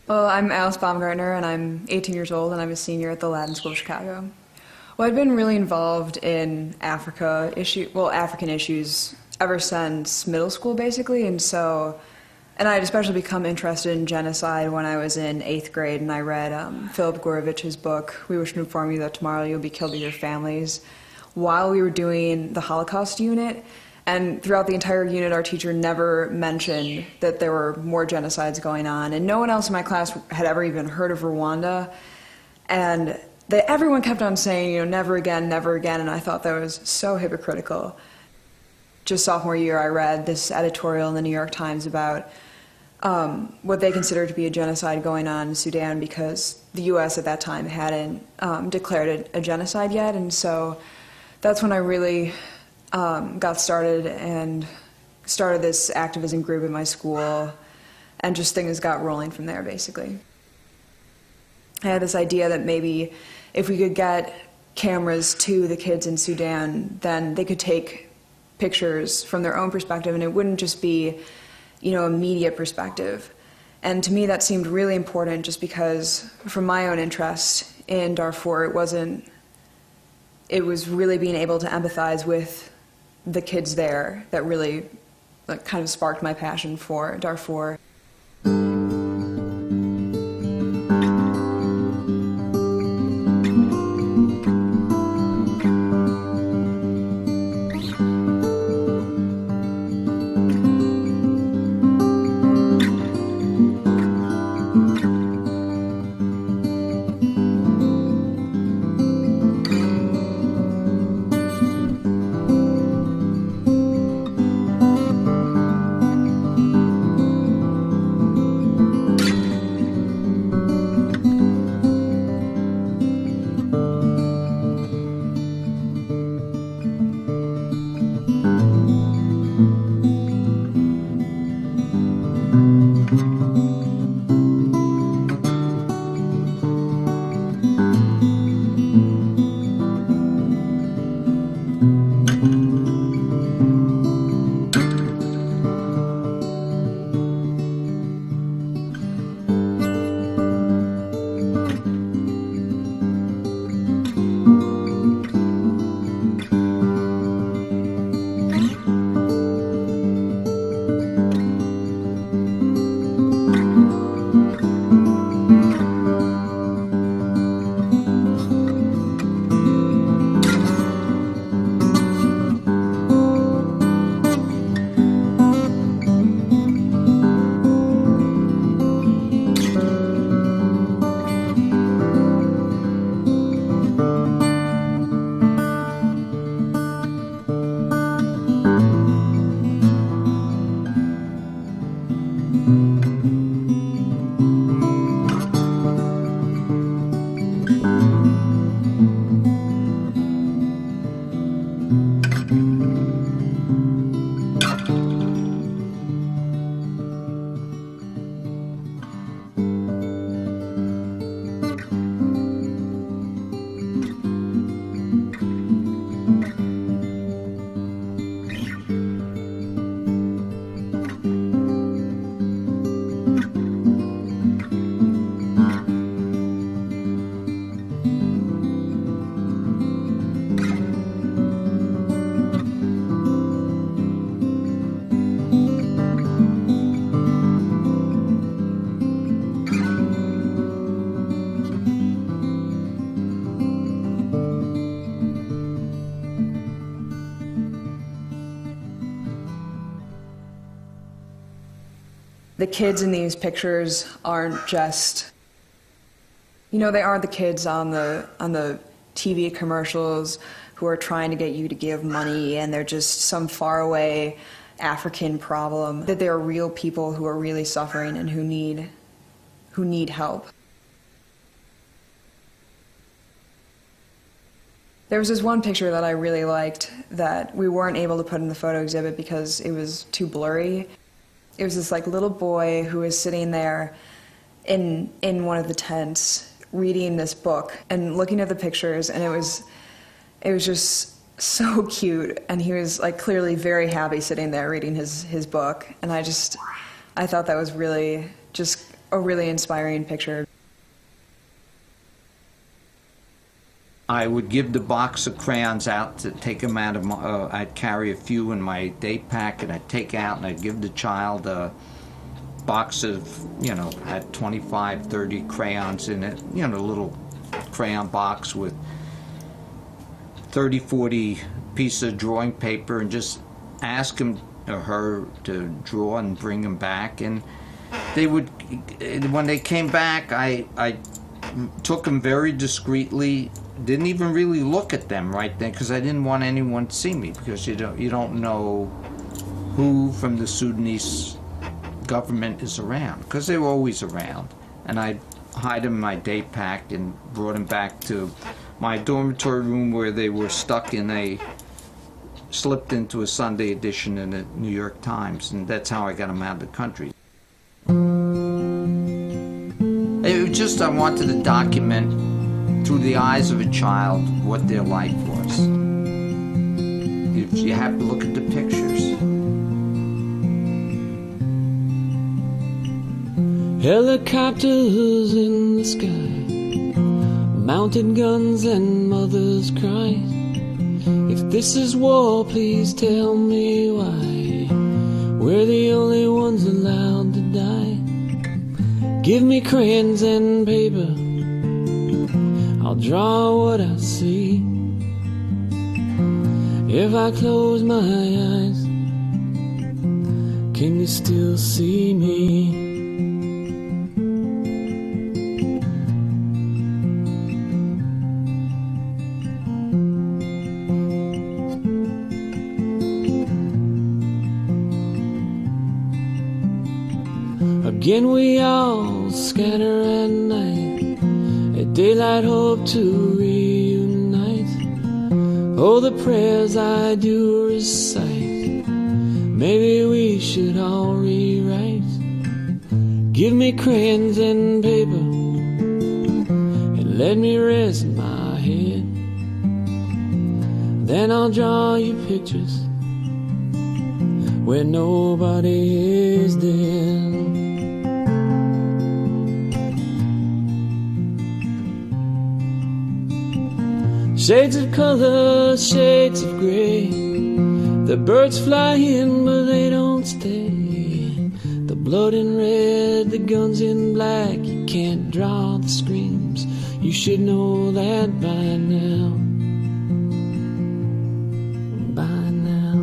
Well, I'm Alice Baumgartner, and I'm 18 years old, and I'm a senior at the Latin School of Chicago. Well, I've been really involved in African issues ever since middle school, basically, and I'd especially become interested in genocide when I was in 8th grade, and I read Philip Gorovich's book, We Wish to Inform You That Tomorrow You'll Be Killed with Your Families, while we were doing the Holocaust unit. And throughout the entire unit, our teacher never mentioned that there were more genocides going on. And no one else in my class had ever even heard of Rwanda. And everyone kept on saying, you know, never again, never again. And I thought that was so hypocritical. Just sophomore year, I read this editorial in the New York Times about what they considered to be a genocide going on in Sudan because the U.S. at that time hadn't declared a genocide yet. And so that's when I really got started and started this activism group in my school, and just things got rolling from there, basically. I had this idea that maybe if we could get cameras to the kids in Sudan, then they could take pictures from their own perspective, and it wouldn't just be, you know, a media perspective. And to me, that seemed really important just because, from my own interest in Darfur, it was really being able to empathize with the kids there that really kind of sparked my passion for Darfur. the kids in these pictures aren't just, you know, they aren't the kids on the TV commercials who are trying to get you to give money and they're just some faraway African problem. That there are real people who are really suffering and who need help. There was this one picture that I really liked that we weren't able to put in the photo exhibit because it was too blurry. It was this like little boy who was sitting there in one of the tents reading this book and looking at the pictures, and it was just so cute, and he was like clearly very happy sitting there reading his book, and I thought that was really just a really inspiring picture. I would give the box of crayons out to take them out of my, I'd carry a few in my day pack and I'd take out and I'd give the child a box of, you know, had 25, 30 crayons in it, you know, a little crayon box with 30, 40 pieces of drawing paper, and just ask him or her to draw and bring them back. And they would, when they came back, I took them very discreetly. Didn't even really look at them right then because I didn't want anyone to see me, because you don't know who from the Sudanese government is around, because they were always around. And I'd hide them in my day pack and brought them back to my dormitory room where they were stuck in slipped into a Sunday edition in the New York Times, and that's how I got them out of the country. It was just I wanted to document through the eyes of a child what their life was. If you have to look at the pictures. Helicopters in the sky, mounted guns and mothers' cries. If this is war, please tell me why we're the only ones allowed to die. Give me crayons and paper, I'll draw what I see. If I close my eyes, can you still see me? Again we all scatter at night, at daylight hope to reunite. Oh, the prayers I do recite, maybe we should all rewrite. Give me crayons and paper, and let me rest my head. Then I'll draw you pictures where nobody is dead. Shades of color, shades of gray. The birds fly in, but they don't stay. The blood in red, the guns in black. You can't draw the screams, you should know that by now. By now.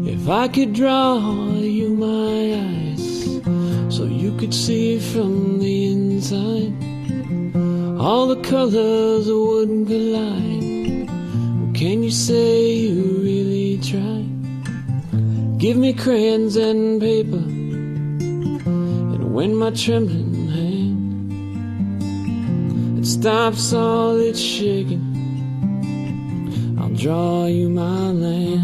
If I could draw you my eyes, so you could see from the inside, all the colors wouldn't collide. Well, can you say you really tried? Give me crayons and paper, and when my trembling hand it stops all its shaking, I'll draw you my land.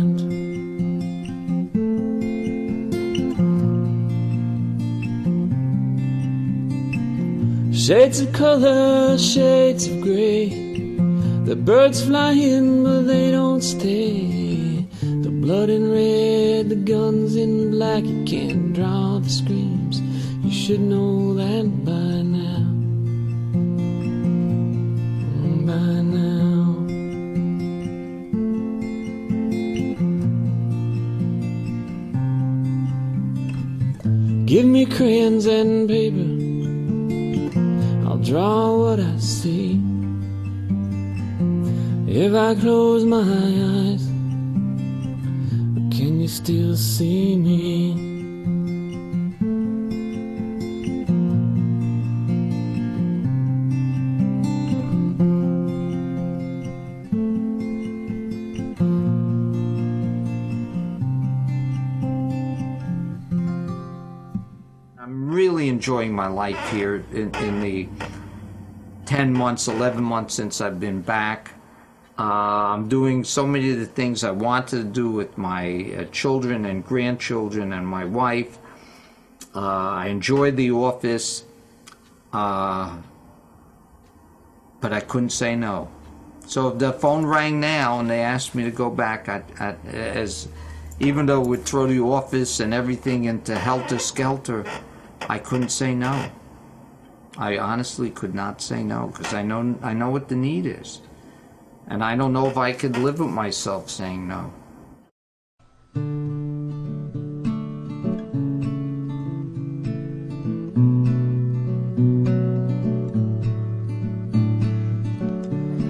Shades of color, shades of gray. The birds fly in, but they don't stay. The blood in red, the guns in black. You can't draw the screams, you should know that by now. By now. Give me crayons and paper, I'll draw what I see. If I close my eyes, can you still see me? Enjoying my life here in the 10 months, 11 months since I've been back. I'm doing so many of the things I wanted to do with my children and grandchildren and my wife. I enjoyed the office, but I couldn't say no. So if the phone rang now and they asked me to go back, even though we'd throw the office and everything into helter-skelter, I couldn't say no. I honestly could not say no, because I know what the need is. And I don't know if I could live with myself saying no.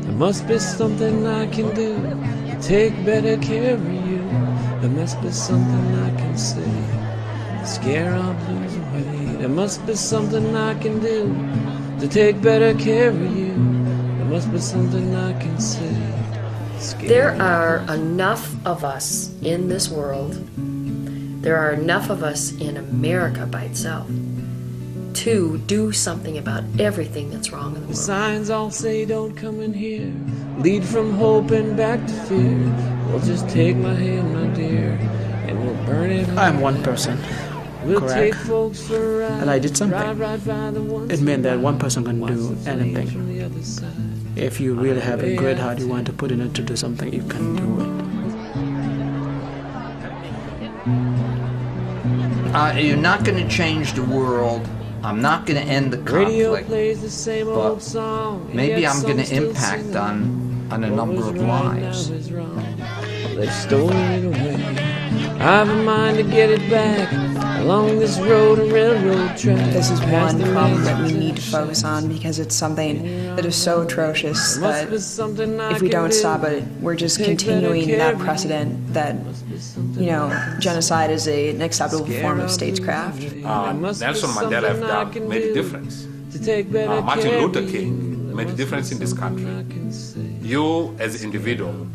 There must be something I can do to take better care of you. There must be something I can say to scare our blues away. There must be something I can do to take better care of you. There must be something I can say. There are enough of us in this world, there are enough of us in America by itself to do something about everything that's wrong in the world. The signs all say don't come in here, lead from hope and back to fear. Well, just take my hand, my dear, and we'll burn it. I'm one person. Correct. And I did something. It meant that one person can do anything. If you really have a great heart you want to put in it to do something, you can do it. You're not going to change the world. I'm not going to end the conflict. But maybe I'm going to impact on a number of lives. They've stolen it away. I have a mind to get it back. Along this road and railroad track. This is one problem that we need to focus on, because it's something that is so atrocious that if we don't stop it, we're just continuing that precedent that, you know, genocide is an acceptable form of statecraft. Nelson Mandela made a difference. Martin Luther King made a difference in this country. You as an individual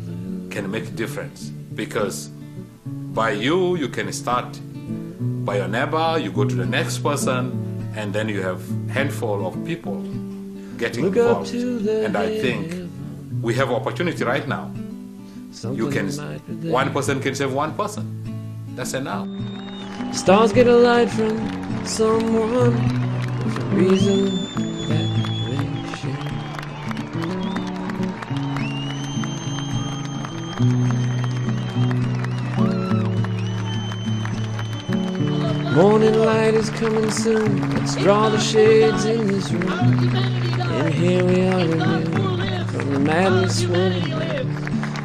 can make a difference, because by you can start. By your neighbor, you go to the next person, and then you have a handful of people getting involved. And I think we have opportunity right now. One person can save one person. That's enough. Stars get a light from someone. There's a reason that they shine. Morning light is coming soon. Let's draw the shades in this room. And here we are renewed from the madness swirling.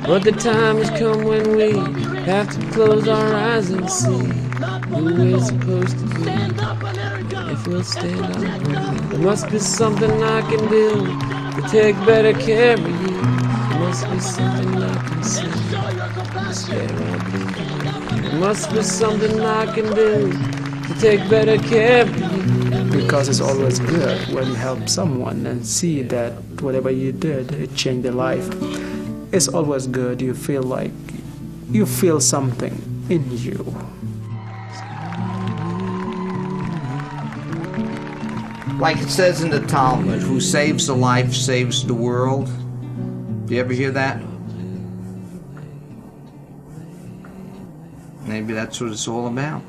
But the time has come when we have to close our eyes and see who we're supposed to be. If we'll stand up, there must be something I can do to take better care of you. There must be something I can say to scare our blues away. There must be something I can do to take better care of you. Because it's always good when you help someone and see that whatever you did, it changed their life. It's always good. You feel like you feel something in you. Like it says in the Talmud, who saves a life saves the world. Do you ever hear that? Maybe that's what it's all about.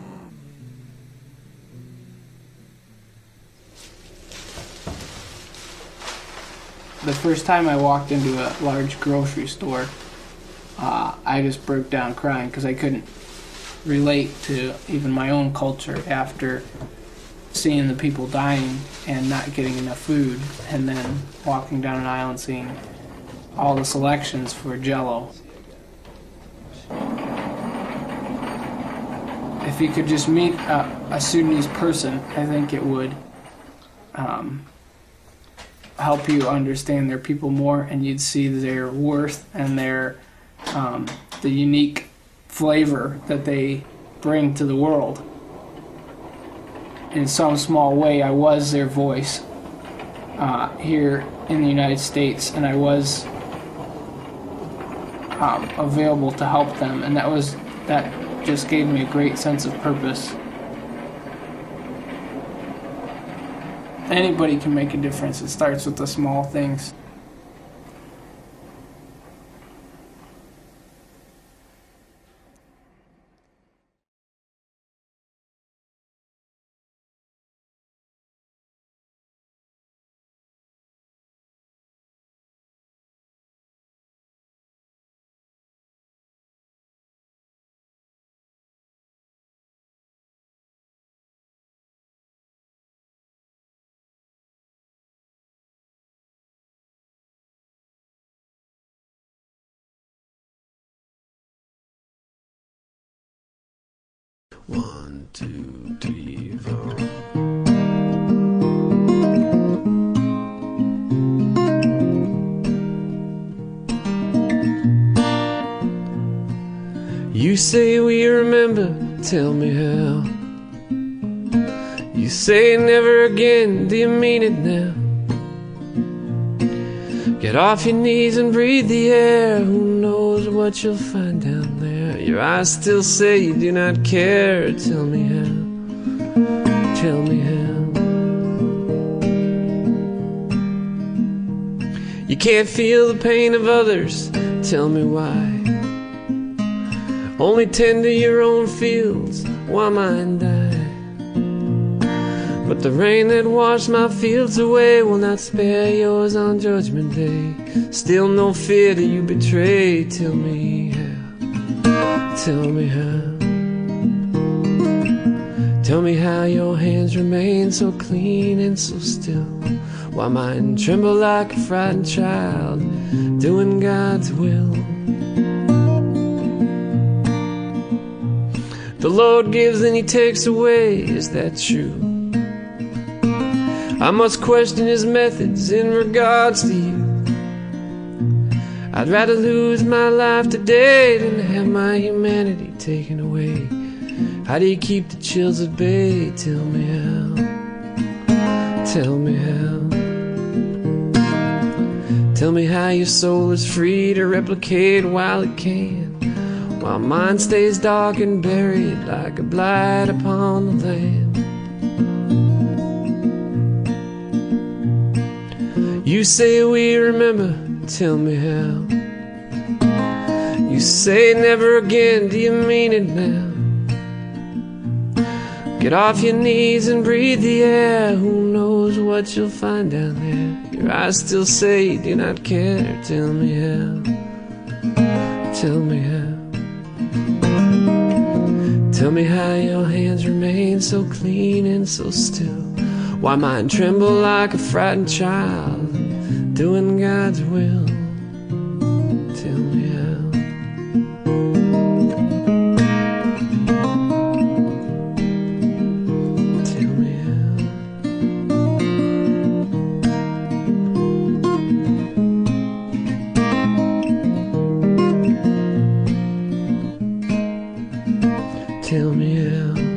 The first time I walked into a large grocery store, I just broke down crying because I couldn't relate to even my own culture after seeing the people dying and not getting enough food, and then walking down an aisle and seeing all the selections for Jell-O. if you could just meet a Sudanese person, I think it would help you understand their people more, and you'd see their worth and their the unique flavor that they bring to the world. In some small way, I was their voice here in the United States, and I was available to help them, and that just gave me a great sense of purpose. Anybody can make a difference. It starts with the small things. One, two, three, four. You say we remember, tell me how. You say never again, do you mean it now? Get off your knees and breathe the air. Who knows what you'll find down there? Your eyes still say you do not care. Tell me how. Tell me how. You can't feel the pain of others. Tell me why. Only tend to your own fields while mine die. But the rain that washed my fields away will not spare yours on Judgment Day. Still no fear that you betray. Tell me how. Tell me how. Tell me how your hands remain so clean and so still, while mine tremble like a frightened child doing God's will. The Lord gives and He takes away, is that true? I must question His methods in regards to you. I'd rather lose my life today than have my humanity taken away. How do you keep the chills at bay? Tell me how. Tell me how. Tell me how your soul is free to replicate while it can, while mine stays dark and buried like a blight upon the land. You say we remember, tell me how. You say never again, do you mean it now? Get off your knees and breathe the air. Who knows what you'll find down there? Your eyes still say you do not care. Tell me how. Tell me how. Tell me how your hands remain so clean and so still, while mine tremble like a frightened child doing God's will. Tell me how. Tell me how. Tell me how.